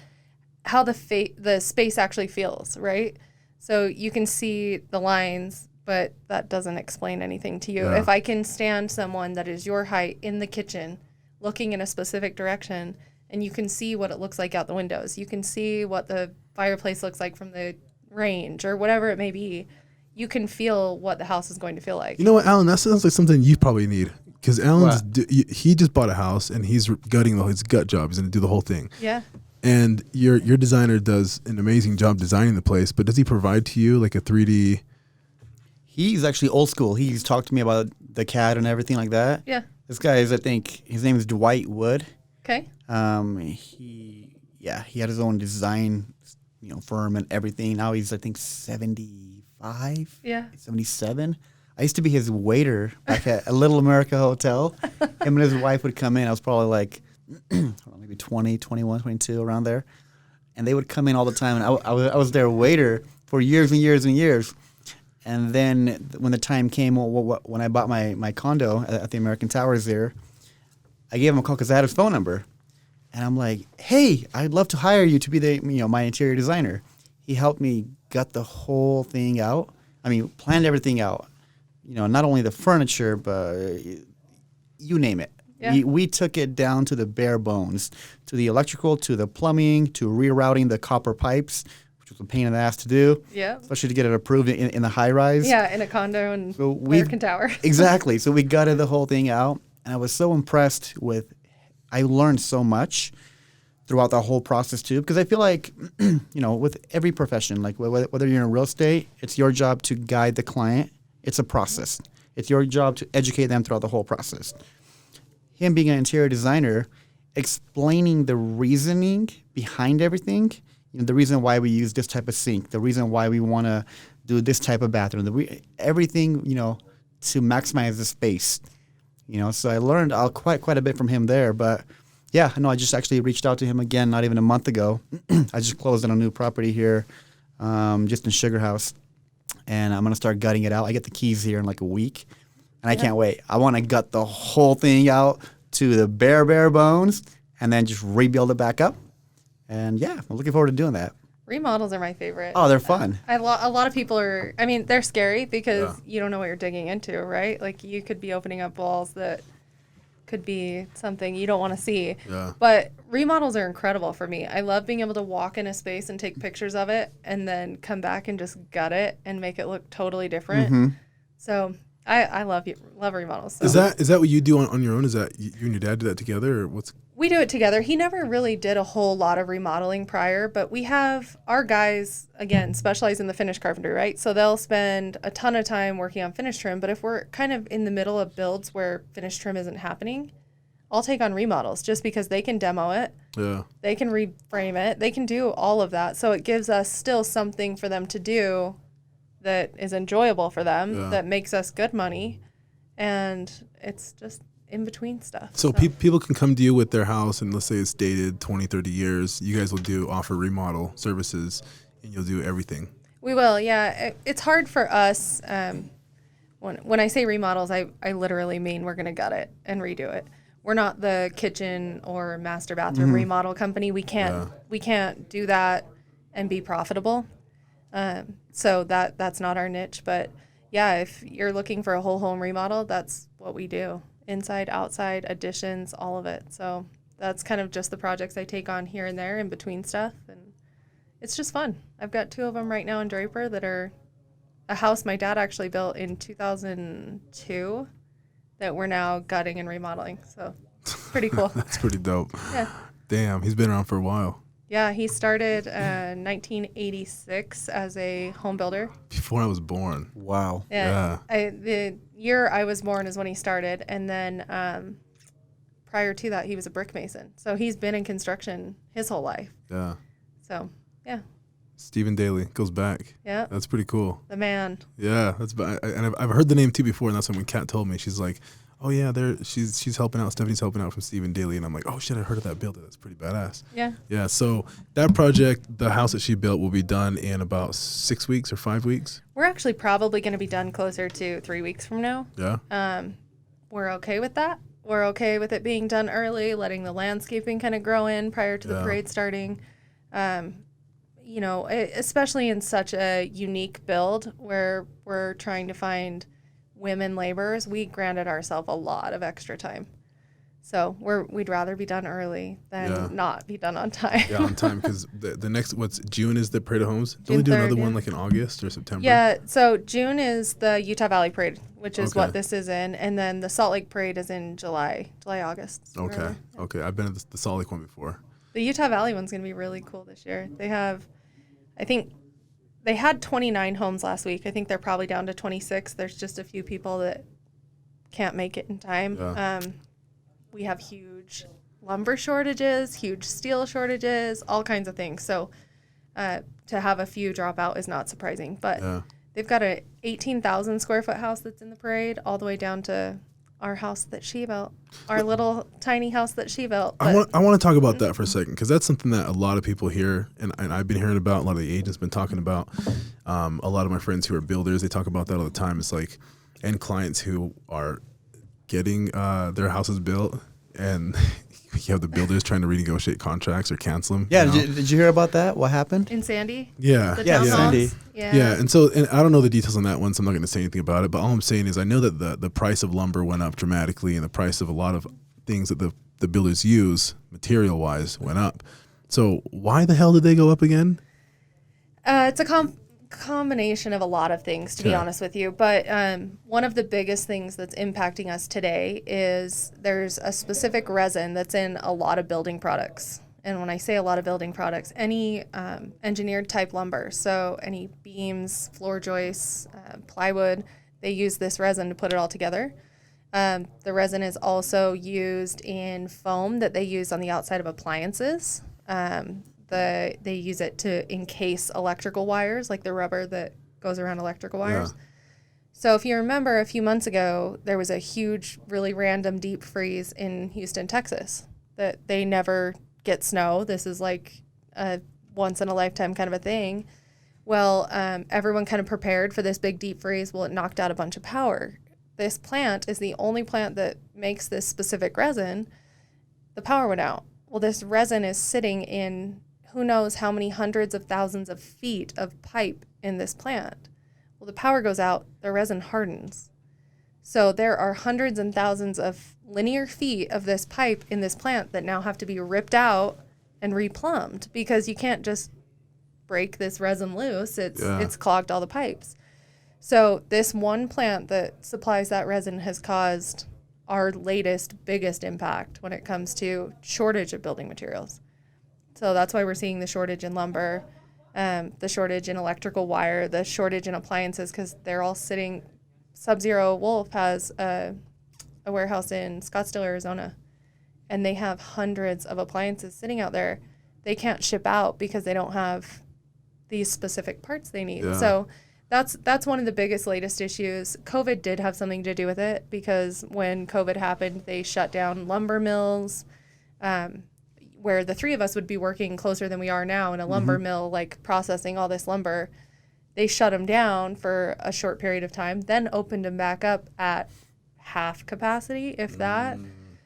Speaker 4: how the space actually feels, right? So you can see the lines, but that doesn't explain anything to you.
Speaker 2: Yeah.
Speaker 4: If I can stand someone that is your height in the kitchen, looking in a specific direction, and you can see what it looks like out the windows, you can see what the fireplace looks like from the range or whatever it may be, you can feel what the house is going to feel like.
Speaker 2: You know what, Alan? That sounds like something you probably need, because Alan's he just bought a house and he's gutting his gut job. He's going to do the whole thing.
Speaker 4: Yeah.
Speaker 2: And your designer does an amazing job designing the place, but does he provide to you like a 3D?
Speaker 3: He's actually old school. He's talked to me about the CAD and everything like that.
Speaker 4: Yeah.
Speaker 3: This guy is, I think, his name is Dwight Wood.
Speaker 4: Okay.
Speaker 3: He had his own design, firm and everything. Now he's, I think, 75.
Speaker 4: Yeah.
Speaker 3: 77. I used to be his waiter back at a Little America Hotel. Him and his wife would come in. I was probably like, maybe 20, 21, 22, around there. And they would come in all the time. And I was their waiter for years and years and years. And then when the time came, when I bought my condo at the American Towers there, I gave him a call because I had his phone number. And I'm like, hey, I'd love to hire you to be my interior designer. He helped me gut the whole thing out. I mean, planned everything out. Not only the furniture, but you name it.
Speaker 4: Yeah.
Speaker 3: We took it down to the bare bones, to the electrical, to the plumbing, to rerouting the copper pipes, which was a pain in the ass to do.
Speaker 4: Yeah.
Speaker 3: Especially to get it approved in the high rise.
Speaker 4: Yeah, in a condo in
Speaker 3: So
Speaker 4: American Tower.
Speaker 3: Exactly. So we gutted the whole thing out, and I was so impressed with. I learned so much throughout the whole process too, because I feel like, with every profession, like whether you're in real estate, it's your job to guide the client. It's a process. It's your job to educate them throughout the whole process. Him being an interior designer, explaining the reasoning behind everything, the reason why we use this type of sink, the reason why we want to do this type of bathroom, everything, to maximize the space. So I learned quite a bit from him there. But yeah, I just actually reached out to him again not even a month ago. I just closed on a new property here, just in Sugar House. And I'm going to start gutting it out. I get the keys here in like a week. And I can't wait. I want to gut the whole thing out to the bare bones and then just rebuild it back up. And yeah, I'm looking forward to doing that.
Speaker 4: Remodels are my favorite.
Speaker 3: Oh, they're fun.
Speaker 4: A lot of people are, they're scary because you don't know what you're digging into, right? Like you could be opening up walls that could be something you don't want to see.
Speaker 2: Yeah.
Speaker 4: But remodels are incredible for me. I love being able to walk in a space and take pictures of it and then come back and just gut it and make it look totally different.
Speaker 3: Mm-hmm.
Speaker 4: So I love remodels. So.
Speaker 2: Is that what you do on your own? Is that you and your dad do that together, or what's?
Speaker 4: We do it together. He never really did a whole lot of remodeling prior, but we have our guys, again, specialize in the finish carpentry, right? So they'll spend a ton of time working on finish trim, but if we're kind of in the middle of builds where finish trim isn't happening, I'll take on remodels just because they can demo it.
Speaker 2: Yeah.
Speaker 4: They can reframe it. They can do all of that. So it gives us still something for them to do that is enjoyable for them, that makes us good money. And it's just in between stuff.
Speaker 2: So people can come to you with their house, and let's say it's dated 20, 30 years. You guys will offer remodel services, and you'll do everything.
Speaker 4: We will, yeah. It's hard for us. When I say remodels, I literally mean we're going to gut it and redo it. We're not the kitchen or master bathroom remodel company. We can't do that and be profitable. So that's not our niche. But yeah, if you're looking for a whole home remodel, that's what we do. Inside, outside, additions, all of it. So that's kind of just the projects I take on here and there in between stuff. And it's just fun. I've got 2 of them right now in Draper that are a house my dad actually built in 2002 that we're now gutting and remodeling. So pretty cool.
Speaker 2: That's pretty dope.
Speaker 4: Yeah.
Speaker 2: Damn, he's been around for a while.
Speaker 4: Yeah, he started 1986 as a home builder.
Speaker 2: Before I was born.
Speaker 3: Wow.
Speaker 2: Yeah.
Speaker 4: The year I was born is when he started, and then prior to that, he was a brick mason. So he's been in construction his whole life.
Speaker 2: Yeah.
Speaker 4: So, yeah.
Speaker 2: Stephen Daly goes back.
Speaker 4: Yeah.
Speaker 2: That's pretty cool.
Speaker 4: The man.
Speaker 2: Yeah, and I've heard the name too before, and that's when Kat told me. She's like, "Oh yeah, she's helping out. Stephanie's helping out from Stephen Daly," and I'm like, "Oh shit, I heard of that builder. That's pretty badass."
Speaker 4: Yeah.
Speaker 2: Yeah. So that project, the house that she built, will be done in about 6 weeks or 5 weeks.
Speaker 4: We're actually probably going to be done closer to 3 weeks from now.
Speaker 2: Yeah.
Speaker 4: We're okay with that. We're okay with it being done early, letting the landscaping kind of grow in prior to the parade starting. You know, especially in such a unique build where we're trying to find women laborers, we granted ourselves a lot of extra time. So we'd rather be done early than not be done on time.
Speaker 2: Yeah, on time, because the next, June is the Parade of Homes? Don't we
Speaker 4: June
Speaker 2: do
Speaker 4: 3rd,
Speaker 2: another one like in August or September?
Speaker 4: Yeah, so June is the Utah Valley Parade, which is what this is in, and then the Salt Lake Parade is in July, August.
Speaker 2: Okay, okay. I've been at the Salt Lake one before.
Speaker 4: The Utah Valley one's going to be really cool this year. They have, I think, they had 29 homes last week. I think they're probably down to 26. There's just a few people that can't make it in time.
Speaker 2: Yeah.
Speaker 4: We have huge lumber shortages, huge steel shortages, all kinds of things. So to have a few drop out is not surprising. But they've got a 18,000 square foot house that's in the parade, all the way down to our house that she built, our little tiny house that she built.
Speaker 2: I want to talk about that for a second, because that's something that a lot of people hear, and I've been hearing about, a lot of the agents been talking about. A lot of my friends who are builders, they talk about that all the time. It's like, and clients who are getting their houses built, and you have the builders trying to renegotiate contracts or cancel them.
Speaker 3: Yeah, did you hear about that? What happened?
Speaker 4: In Sandy?
Speaker 2: Yeah.
Speaker 4: The
Speaker 3: Yeah,
Speaker 4: townhouse?
Speaker 3: Sandy.
Speaker 2: Yeah, and I don't know the details on that one, so I'm not going to say anything about it. But all I'm saying is I know that the price of lumber went up dramatically, and the price of a lot of things that the builders use, material-wise, went up. So why the hell did they go up again?
Speaker 4: It's a combination of a lot of things, to be honest with you. But one of the biggest things that's impacting us today is there's a specific resin that's in a lot of building products. And when I say a lot of building products, any engineered type lumber, so any beams, floor joists, plywood, they use this resin to put it all together. The resin is also used in foam that they use on the outside of appliances. They use it to encase electrical wires, like the rubber that goes around electrical wires. Yeah. So if you remember a few months ago, there was a huge, really random deep freeze in Houston, Texas, that they never get snow. This is like a once in a lifetime kind of a thing. Well, everyone kind of prepared for this big deep freeze. Well, it knocked out a bunch of power. This plant is the only plant that makes this specific resin. The power went out. Well, this resin is sitting in who knows how many hundreds of thousands of feet of pipe in this plant. Well, the power goes out, the resin hardens. So there are hundreds and thousands of linear feet of this pipe in this plant that now have to be ripped out and replumbed, because you can't just break this resin loose. It's clogged all the pipes. So this one plant that supplies that resin has caused our latest, biggest impact when it comes to shortage of building materials. So that's why we're seeing the shortage in lumber, the shortage in electrical wire, the shortage in appliances, because they're all sitting. Sub-Zero Wolf has a warehouse in Scottsdale, Arizona, and they have hundreds of appliances sitting out there. They can't ship out because they don't have these specific parts they need. Yeah. So that's one of the biggest, latest issues. COVID did have something to do with it, because when COVID happened, they shut down lumber mills, where the three of us would be working closer than we are now in a lumber mill, like processing all this lumber. They shut them down for a short period of time, then opened them back up at half capacity, if that.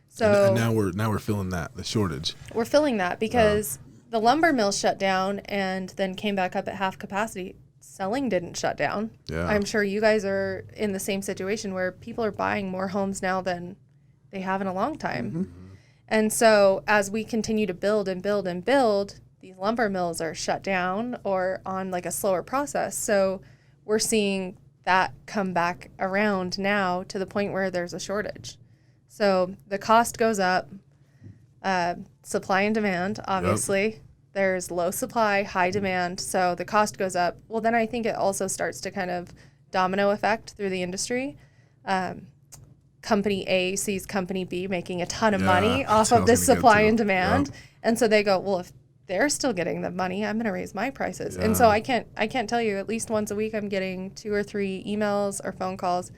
Speaker 4: So
Speaker 2: and now we're filling the shortage.
Speaker 4: We're filling that because the lumber mill shut down and then came back up at half capacity. selling didn't shut down.
Speaker 2: Yeah.
Speaker 4: I'm sure you guys are in the same situation where people are buying more homes now than they have in a long time.
Speaker 3: Mm-hmm.
Speaker 4: And so as we continue to build and build and build, these lumber mills are shut down or on like a slower process. So we're seeing that come back around now to the point where there's a shortage. So the cost goes up, supply and demand, obviously. Yep. There's low supply, high demand, so the cost goes up. Well, then I think it also starts to kind of domino effect through the industry. Company A sees Company B making a ton of money off of this supply and demand. Yep. And so they go, well, if they're still getting the money, I'm going to raise my prices. Yeah. And so I can't tell you, at least once a week I'm getting 2 or 3 emails or phone calls.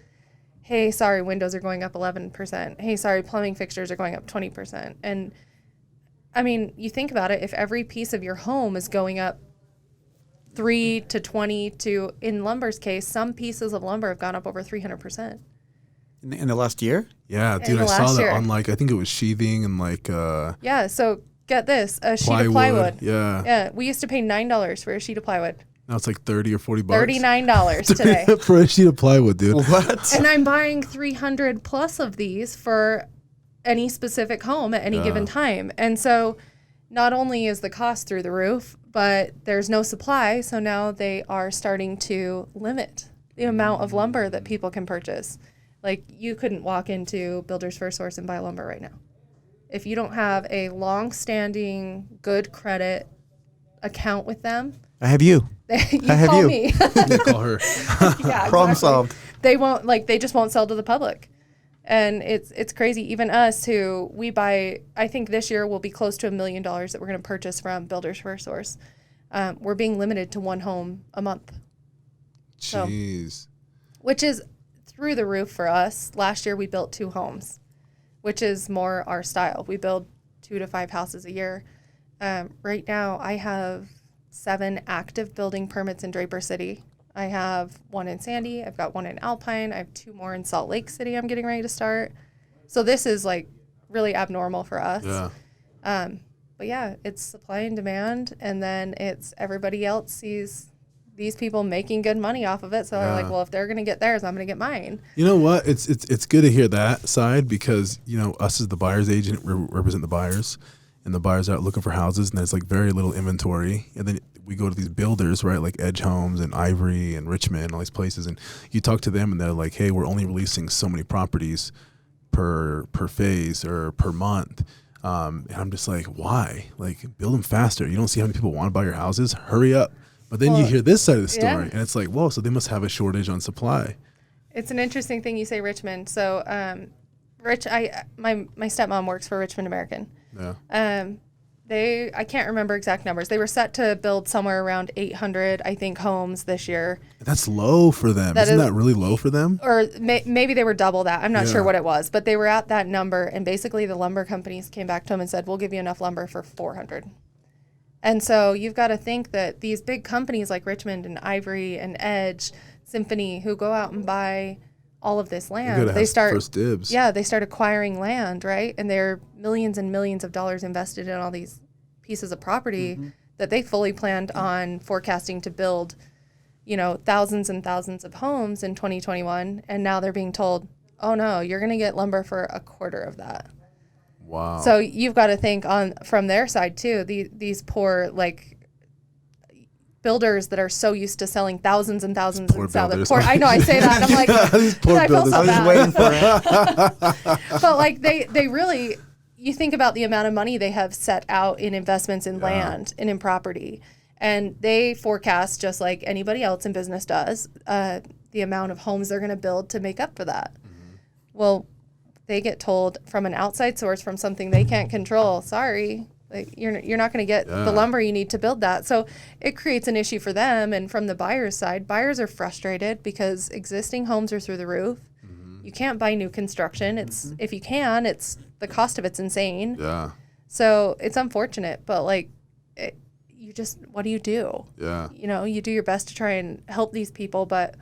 Speaker 4: Hey, sorry, windows are going up 11%. Hey, sorry, plumbing fixtures are going up 20%. And I mean, you think about it, if every piece of your home is going up 3 to 20 to, in lumber's case, some pieces of lumber have gone up over 300%.
Speaker 3: In the last year?
Speaker 2: Yeah, dude, I saw that on like, I think it was sheathing and like...
Speaker 4: yeah, so get this, a sheet of plywood.
Speaker 2: Yeah.
Speaker 4: Yeah, we used to pay $9 for a sheet of plywood.
Speaker 2: Now it's like 30 or 40
Speaker 4: bucks. $39 today.
Speaker 2: For a sheet of plywood, dude.
Speaker 3: What?
Speaker 4: And I'm buying 300 plus of these for any specific home at any given time. And so not only is the cost through the roof, but there's no supply. So now they are starting to limit the amount of lumber that people can purchase. Like you couldn't walk into Builders First Source and buy lumber right now. If you don't have a long-standing, good credit account with them.
Speaker 3: I have you.
Speaker 4: Call me.
Speaker 2: Yeah, call her.
Speaker 4: Yeah,
Speaker 3: Problem solved.
Speaker 4: They won't, they just won't sell to the public. And it's crazy. Even us who we buy, I think this year will be close to $1 million that we're going to purchase from Builders First Source. We're being limited to 1 home a month.
Speaker 2: Jeez.
Speaker 4: So, which is through the roof for us. Last year we built 2 homes, which is more our style. We build 2 to 5 houses a year. Right now I have 7 active building permits in Draper City. I have 1 in Sandy. I've got 1 in Alpine. I have 2 more in Salt Lake City I'm getting ready to start. So this is like really abnormal for us.
Speaker 2: Yeah.
Speaker 4: But yeah, it's supply and demand. And then it's everybody else sees these people making good money off of it. So they're like, well, if they're going to get theirs, I'm going to get mine.
Speaker 2: You know what? It's good to hear that side because, you know, us as the buyer's agent represent the buyers. And the buyers are out looking for houses, and there's like very little inventory. And then we go to these builders, right, like Edge Homes and Ivory and Richmond, all these places, and you talk to them, and they're like, "Hey, we're only releasing so many properties per phase or per month." And I'm just like, "Why? Like, build them faster. You don't see how many people want to buy your houses? Hurry up!" But then you hear this side of the story, and it's like, "Whoa!" So they must have a shortage on supply.
Speaker 4: It's an interesting thing you say, Richmond. So, my stepmom works for Richmond American.
Speaker 2: Yeah.
Speaker 4: I can't remember exact numbers. They were set to build somewhere around 800, I think, homes this year.
Speaker 2: That's low for them. Isn't that really low for them?
Speaker 4: Or maybe they were double that. I'm not sure what it was, but they were at that number. And basically the lumber companies came back to them and said, we'll give you enough lumber for 400. And so you've got to think that these big companies like Richmond and Ivory and Edge, Symphony, who go out and buy all of this land, they start
Speaker 2: first dibs.
Speaker 4: Yeah, they start acquiring land, right? And there are millions and millions of dollars invested in all these pieces of property that they fully planned on forecasting to build, you know, thousands and thousands of homes in 2021, and now they're being told, "Oh no, you're going to get lumber for a quarter of that."
Speaker 2: Wow.
Speaker 4: So you've got to think from their side too. These poor builders that are so used to selling thousands and thousands
Speaker 2: poor
Speaker 4: and thousands.
Speaker 2: builders.
Speaker 4: I know I say that and I'm like,
Speaker 2: these poor
Speaker 4: I feel so
Speaker 2: builders.
Speaker 3: I was waiting for it.
Speaker 4: But like they really, you think about the amount of money they have set out in investments in land and in property, and they forecast just like anybody else in business does the amount of homes they're going to build to make up for that. Well, they get told from an outside source, from something they can't control, sorry, like you're not going to get the lumber you need to build that. So it creates an issue for them. And from the buyer's side, buyers are frustrated because existing homes are through the roof. You can't buy new construction. It's if you can, it's the cost of it's insane.
Speaker 2: Yeah.
Speaker 4: So it's unfortunate, but like what do you do?
Speaker 2: Yeah.
Speaker 4: You know, you do your best to try and help these people, but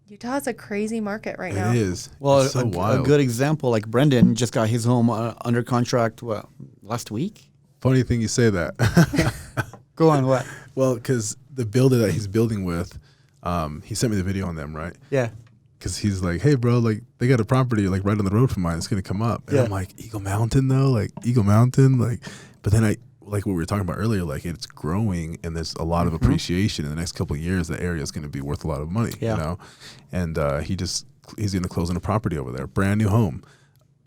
Speaker 4: Utah's a crazy market right now.
Speaker 2: It is.
Speaker 3: Well,
Speaker 2: it's so
Speaker 3: a
Speaker 2: wild.
Speaker 3: good example, like Brendan just got his home under contract, last week?
Speaker 2: Funny thing you say that.
Speaker 3: Go on, what?
Speaker 2: Well, because the builder that he's building with, he sent me the video on them, right?
Speaker 3: Yeah.
Speaker 2: Because he's like, hey, bro, like they got a property like right on the road from mine. It's gonna come up, and I'm like, Eagle Mountain though, like Eagle Mountain, like. But then like what we were talking about earlier, like it's growing and there's a lot of appreciation in the next couple of years. The area is going to be worth a lot of money, you know. And he's going to close on a property over there, brand new home,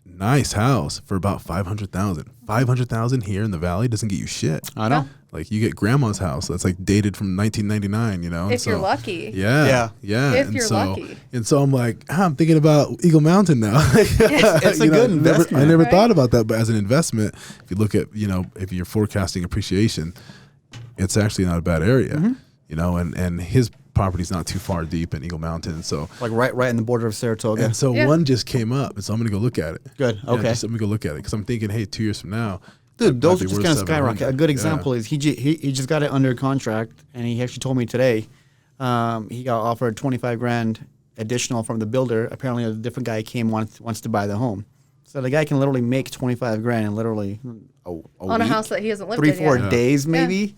Speaker 2: nice house for about $500,000. $500,000 here in the valley doesn't get you shit.
Speaker 3: I know.
Speaker 2: Like you get grandma's house that's like dated from 1999, you know.
Speaker 4: If you're lucky.
Speaker 2: Yeah.
Speaker 4: If you're lucky.
Speaker 2: And so I'm like, I'm thinking about Eagle Mountain now.
Speaker 3: It's a good investment.
Speaker 2: I never thought about that, but as an investment, if you look at, if you're forecasting appreciation, it's actually not a bad area, you know, and his property's not too far deep in Eagle Mountain. So
Speaker 3: like right in the border of Saratoga.
Speaker 2: And so one just came up, and so I'm going to go look at it.
Speaker 3: Good.
Speaker 2: Yeah,
Speaker 3: okay.
Speaker 2: I'm going to go look at it because I'm thinking, hey, 2 years from now,
Speaker 3: dude, those are just
Speaker 2: worth
Speaker 3: going to skyrocket. A good
Speaker 2: $700.
Speaker 3: example is he just got it under contract, and he actually told me today he got offered $25,000 additional from the builder. Apparently, a different guy wants to buy the home, so the guy can literally make $25,000 in literally a
Speaker 4: on
Speaker 3: week,
Speaker 4: a house that he hasn't lived
Speaker 3: 3-4
Speaker 4: in yet.
Speaker 3: days maybe,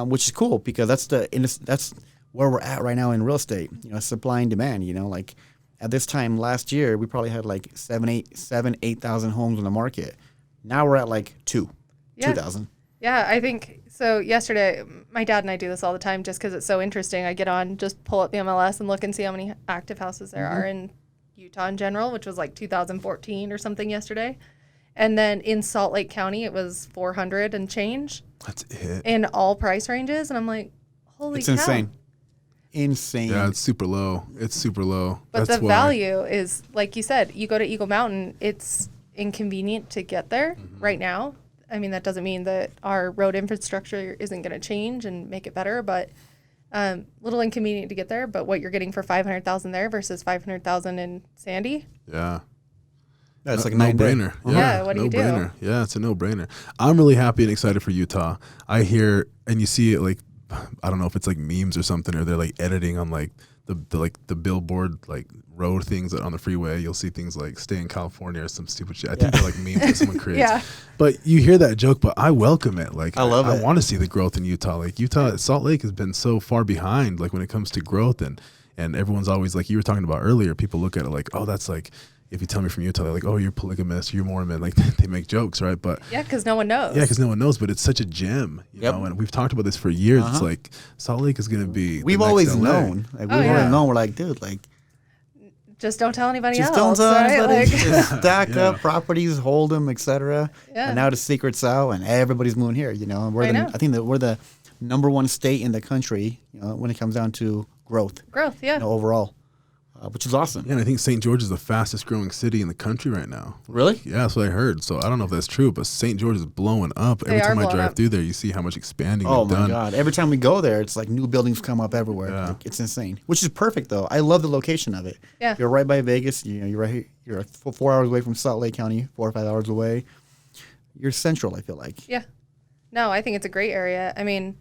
Speaker 3: which is cool because that's where we're at right now in real estate. You know, supply and demand. You know, like at this time last year, we probably had like 8,000 homes on the market. Now we're at like 2,000.
Speaker 4: Yeah, I think so. Yesterday, my dad and I do this all the time just because it's so interesting. I get on, just pull up the MLS and look and see how many active houses there are in Utah in general, which was like 2014 or something yesterday. And then in Salt Lake County, it was 400 and change.
Speaker 2: That's it.
Speaker 4: In all price ranges. And I'm like, holy
Speaker 3: It's
Speaker 4: cow.
Speaker 3: insane.
Speaker 2: Yeah, it's super low. It's super low.
Speaker 4: But
Speaker 2: That's
Speaker 4: the
Speaker 2: why.
Speaker 4: value is, like you said, you go to Eagle Mountain, it's inconvenient to get there right now. I mean, that doesn't mean that our road infrastructure isn't going to change and make it better, but little inconvenient to get there. But what you're getting for $500,000 there versus $500,000 in Sandy.
Speaker 2: Yeah.
Speaker 3: That's like a
Speaker 2: no-brainer.
Speaker 4: Yeah, what do you do?
Speaker 2: No-brainer. Yeah, it's a no-brainer. I'm really happy and excited for Utah. I hear, and you see it like, I don't know if it's like memes or something, or they're like editing on like the billboard like road things on the freeway. You'll see things like "Stay in California" or some stupid shit. I think they're like memes that someone creates.
Speaker 4: Yeah.
Speaker 2: But you hear that joke, but I welcome it. Like
Speaker 3: I love it.
Speaker 2: I want to see the growth in Utah. Like Utah, Salt Lake has been so far behind. Like when it comes to growth, and everyone's always like you were talking about earlier. People look at it like, oh, that's like. If you tell me from Utah, they're like, oh, you're polygamous, you're Mormon. Like, they make jokes, right? But
Speaker 4: Yeah, because no one knows.
Speaker 2: yeah, because no one knows, but it's such a gem, you know? And we've talked about this for years. It's like, Salt Lake is going to be the
Speaker 3: We've
Speaker 2: next
Speaker 3: always
Speaker 2: LA.
Speaker 3: known. Like, we've
Speaker 4: yeah.
Speaker 3: always known. We're like, dude, like,
Speaker 4: Just don't tell anybody
Speaker 3: just
Speaker 4: else.
Speaker 3: don't tell
Speaker 4: right?
Speaker 3: anybody.
Speaker 4: Like,
Speaker 3: Just stack up properties, hold them, etc.
Speaker 4: Yeah.
Speaker 3: And now the secret's out, and everybody's moving here. You know, and I think that we're the number one state in the country. You know, when it comes down to growth.
Speaker 4: growth, yeah.
Speaker 3: You know, overall, which is awesome.
Speaker 2: Yeah, and I think St. George is the fastest growing city in the country right now.
Speaker 3: Really?
Speaker 2: Yeah, that's what I heard. So I don't know if that's true, but St. George is blowing up. Every
Speaker 4: are
Speaker 2: time I
Speaker 4: blowing
Speaker 2: drive
Speaker 4: up.
Speaker 2: through there, you see how much expanding
Speaker 3: Oh
Speaker 2: they've
Speaker 3: my
Speaker 2: done.
Speaker 3: God! Every time we go there, it's like new buildings come up everywhere.
Speaker 2: Yeah.
Speaker 3: Like, it's insane, which is perfect though. I love the location of it.
Speaker 4: Yeah.
Speaker 3: You're right by Vegas. You know, you're right here. You're 4 hours away from Salt Lake County, 4 or 5 hours away. You're central. I feel like.
Speaker 4: Yeah. No, I think it's a great area. I mean,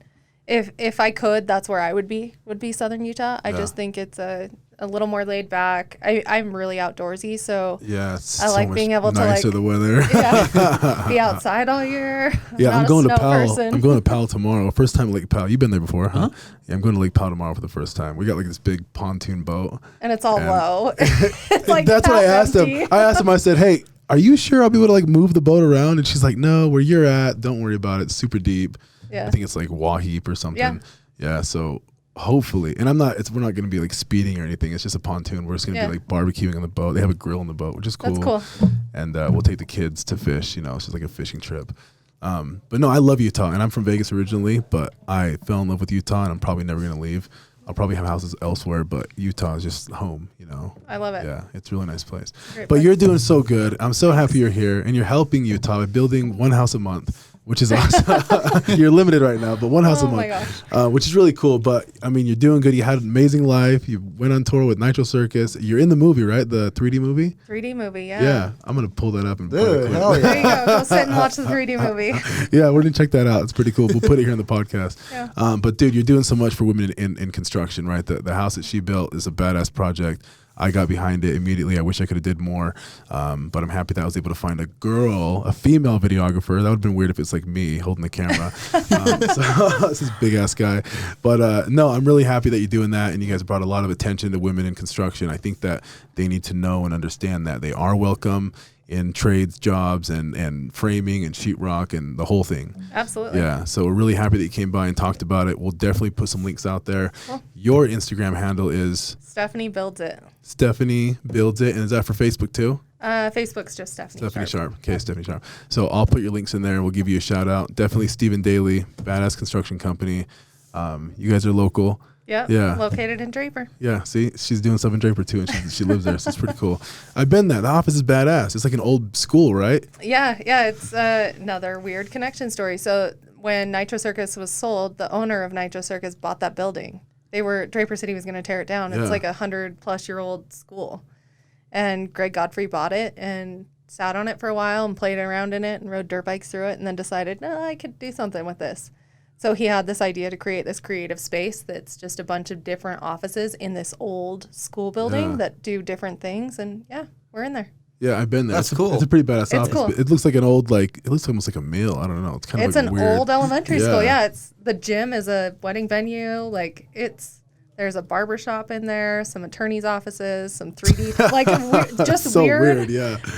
Speaker 4: if I could, that's where I would be Southern Utah. I just think it's a little more laid back. I'm really outdoorsy, so
Speaker 2: Yeah, it's
Speaker 4: I
Speaker 2: so
Speaker 4: like
Speaker 2: much
Speaker 4: being able to,
Speaker 2: nicer
Speaker 4: like-
Speaker 2: the weather.
Speaker 4: yeah, be outside all year.
Speaker 2: Yeah,
Speaker 4: Not
Speaker 2: I'm
Speaker 4: a
Speaker 2: going to
Speaker 4: snow
Speaker 2: Powell.
Speaker 4: person.
Speaker 2: I'm going to Powell tomorrow. First time at Lake Powell. You've been there before, huh? Yeah, I'm going to Lake Powell tomorrow for the first time. We got like this big pontoon boat.
Speaker 4: And it's all
Speaker 2: And-
Speaker 4: low. It's like
Speaker 2: That's what I
Speaker 4: half
Speaker 2: asked
Speaker 4: empty.
Speaker 2: him. I asked him, I said, hey, are you sure I'll be able to like move the boat around? And she's like, no, where you're at, don't worry about it. It's super deep.
Speaker 4: Yeah.
Speaker 2: I think it's like Waheep or something.
Speaker 4: Yeah.
Speaker 2: Yeah, so hopefully, and we're not going to be like speeding or anything. It's just a pontoon. We're just going to
Speaker 4: Yeah.
Speaker 2: be like barbecuing on the boat. They have a grill on the boat, which is cool.
Speaker 4: That's cool.
Speaker 2: And we'll take the kids to fish. You know, it's just like a fishing trip. But no, I love Utah, and I'm from Vegas originally, but I fell in love with Utah, and I'm probably never going to leave. I'll probably have houses elsewhere, but Utah is just home, you know.
Speaker 4: I love it.
Speaker 2: Yeah, it's a really nice place.
Speaker 4: Great
Speaker 2: But
Speaker 4: place.
Speaker 2: you're doing so good. I'm so happy you're here, and you're helping Utah by building one house a month, which is awesome. You're limited right now, but one house a
Speaker 4: Oh my
Speaker 2: month, which is really cool. But I mean, you're doing good. You had an amazing life. You went on tour with Nitro Circus. You're in the movie, right? The 3D movie.
Speaker 4: 3D movie, yeah.
Speaker 2: Yeah, I'm gonna pull that up and put it
Speaker 3: Dude,
Speaker 2: quick.
Speaker 3: hell
Speaker 4: There
Speaker 3: yeah!
Speaker 4: you go. Go sit and watch the 3D movie.
Speaker 2: Yeah, we're gonna check that out. It's pretty cool. We'll put it here in the podcast.
Speaker 4: Yeah.
Speaker 2: But dude, you're doing so much for women in construction, right? The house that she built is a badass project. I got behind it immediately. I wish I could have did more, but I'm happy that I was able to find a female videographer. That would have been weird if it's like me holding the camera. So this is big ass guy, but no, I'm really happy that you're doing that, and you guys brought a lot of attention to women in construction. I think that they need to know and understand that they are welcome in trades jobs and framing and sheetrock and the whole thing.
Speaker 4: Absolutely.
Speaker 2: Yeah. So we're really happy that you came by and talked about it. We'll definitely put some links out there. Cool. Your Instagram handle is
Speaker 4: Stephanie Builds It.
Speaker 2: Stephanie Builds It. And is that for Facebook too?
Speaker 4: Facebook's just Stephanie
Speaker 2: Sharp. Okay, Stephanie Sharp. So I'll put your links in there and we'll give you a shout out. Definitely Stephen Daly, Badass Construction Company. You guys are local.
Speaker 4: Yep.
Speaker 2: Yeah.
Speaker 4: Located in Draper.
Speaker 2: Yeah. See, she's doing stuff in Draper too, and she lives there, so it's pretty cool. I've been there. The office is badass. It's like an old school, right?
Speaker 4: Yeah. It's another weird connection story. So when Nitro Circus was sold, the owner of Nitro Circus bought that building. Draper City was going to tear it down. It's like 100-plus-year-old school, and Greg Godfrey bought it and sat on it for a while and played around in it and rode dirt bikes through it, and then decided, no, I could do something with this. So he had this idea to create this creative space that's just a bunch of different offices in this old school building that do different things. And yeah, we're in there.
Speaker 2: Yeah, I've been there.
Speaker 3: That's cool.
Speaker 2: It's a pretty badass office.
Speaker 4: Cool.
Speaker 2: It looks like an old, it looks almost like a mill. I don't know. It's kind of like
Speaker 4: an
Speaker 2: weird.
Speaker 4: old elementary school. Yeah, the gym is a wedding venue. There's a barber shop in there, some attorneys' offices, some 3D, just
Speaker 2: so
Speaker 4: weird,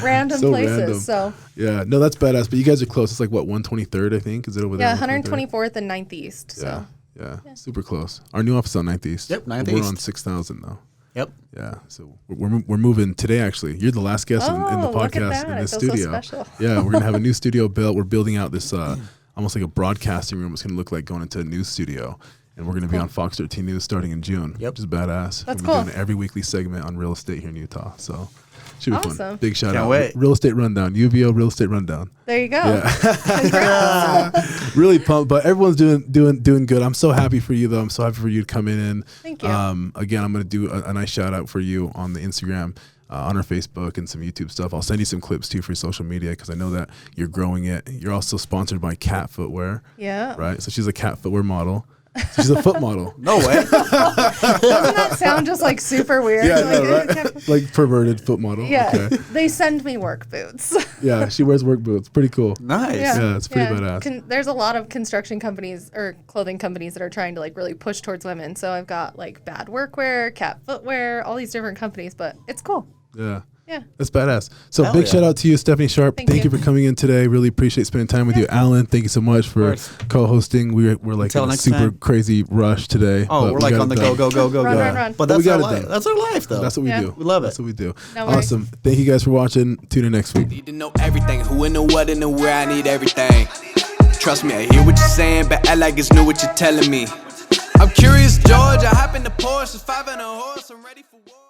Speaker 4: random
Speaker 2: so
Speaker 4: places.
Speaker 2: Random.
Speaker 4: So
Speaker 2: yeah, no, that's badass. But you guys are close. It's like what, 123rd, I think. Is it over there?
Speaker 4: Yeah, 124th and 9th East.
Speaker 2: Yeah, so. Yeah, super close. Our new office is on 9th East.
Speaker 3: Yep, 9th
Speaker 2: We're
Speaker 3: East.
Speaker 2: on 6,000 though.
Speaker 3: Yep.
Speaker 2: Yeah, so we're moving today. Actually, you're the last guest in the
Speaker 4: look at
Speaker 2: podcast
Speaker 4: that.
Speaker 2: in this
Speaker 4: I feel
Speaker 2: studio.
Speaker 4: so special.
Speaker 2: Yeah, we're gonna have a new studio built. We're building out this almost like a broadcasting room. It's gonna look like going into a news studio. And we're going to be on Fox 13 News starting in June. Yep. Which is badass.
Speaker 4: That's
Speaker 2: we're
Speaker 4: cool.
Speaker 2: doing every weekly segment on real estate here in Utah. So should be
Speaker 4: awesome.
Speaker 2: Fun. Big shout
Speaker 3: Can't
Speaker 2: out.
Speaker 3: Wait.
Speaker 2: Real Estate Rundown. UVO Real Estate Rundown.
Speaker 4: There you go.
Speaker 2: Yeah. Really pumped, but everyone's doing good. I'm so happy for you though. I'm so happy for you to come in.
Speaker 4: Thank you.
Speaker 2: Again, I'm going to do a nice shout out for you on the Instagram, on our Facebook and some YouTube stuff. I'll send you some clips too for social media because I know that you're growing it. You're also sponsored by Cat Footwear.
Speaker 4: Yeah.
Speaker 2: Right. So she's a cat footwear model. She's a foot model.
Speaker 3: No way.
Speaker 4: Doesn't that sound just like super weird?
Speaker 2: Yeah, no, right? Like perverted foot model.
Speaker 4: Yeah.
Speaker 2: Okay.
Speaker 4: They send me work boots.
Speaker 2: Yeah, she wears work boots. Pretty cool.
Speaker 3: Nice.
Speaker 2: Yeah, it's pretty badass.
Speaker 4: There's a lot of construction companies or clothing companies that are trying to really push towards women. So I've got Bad Workwear, Cat Footwear, all these different companies, but it's cool.
Speaker 2: Yeah.
Speaker 4: Yeah.
Speaker 2: That's badass. So
Speaker 3: Hell
Speaker 2: big
Speaker 3: yeah.
Speaker 2: shout out to you, Stephanie Sharp. Thank you for coming in today. Really appreciate spending time with you. Alan, thank you so much for co-hosting. We're in a super crazy rush today.
Speaker 3: Oh, we're on the go.
Speaker 4: Run.
Speaker 3: But that's
Speaker 2: got
Speaker 3: our
Speaker 2: it
Speaker 3: life.
Speaker 2: done.
Speaker 3: That's our life, though.
Speaker 2: That's what we do.
Speaker 3: We love it.
Speaker 2: That's what we do.
Speaker 4: No worries.
Speaker 2: Awesome. Thank you guys for watching. Tune in next week.
Speaker 1: Need to know everything, who and the what and the where, I need everything. Trust me, I hear what you're saying, but act like it's new what you're telling me. I'm curious, George, I hop in the Porsche, it's 5 and a horse, I'm ready for war.